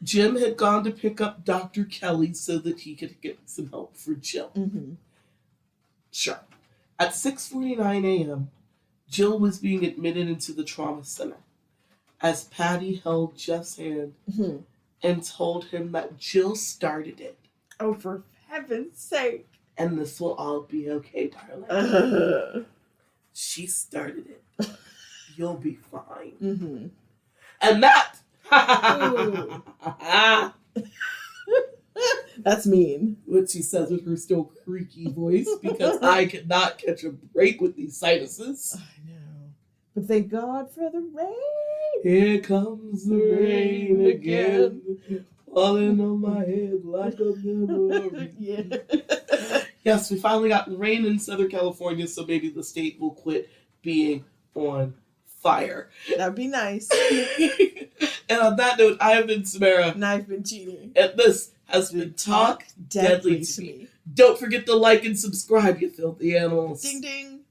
Jim had gone to pick up Dr. Kelly so that he could get some help for Jill. Mm-hmm. Sure. At 6:49 a.m., Jill was being admitted into the trauma center as Patty held Jeff's hand and told him that Jill started it. Oh, for heaven's sake. And this will all be okay, darling. She started it. You'll be fine. Mm-hmm. And that... That's mean. What she says with her still creaky voice, because I could not catch a break with these sinuses. I know. But thank God for the rain. Here comes the rain again, falling on my head like a memory. Yeah. Yes, we finally got rain in Southern California, so maybe the state will quit being on fire. That'd be nice. And on that note, I have been Samara. And I've been cheating. And this has been Talk Deadly to Me. Don't forget to like and subscribe, you filthy animals. Ding ding.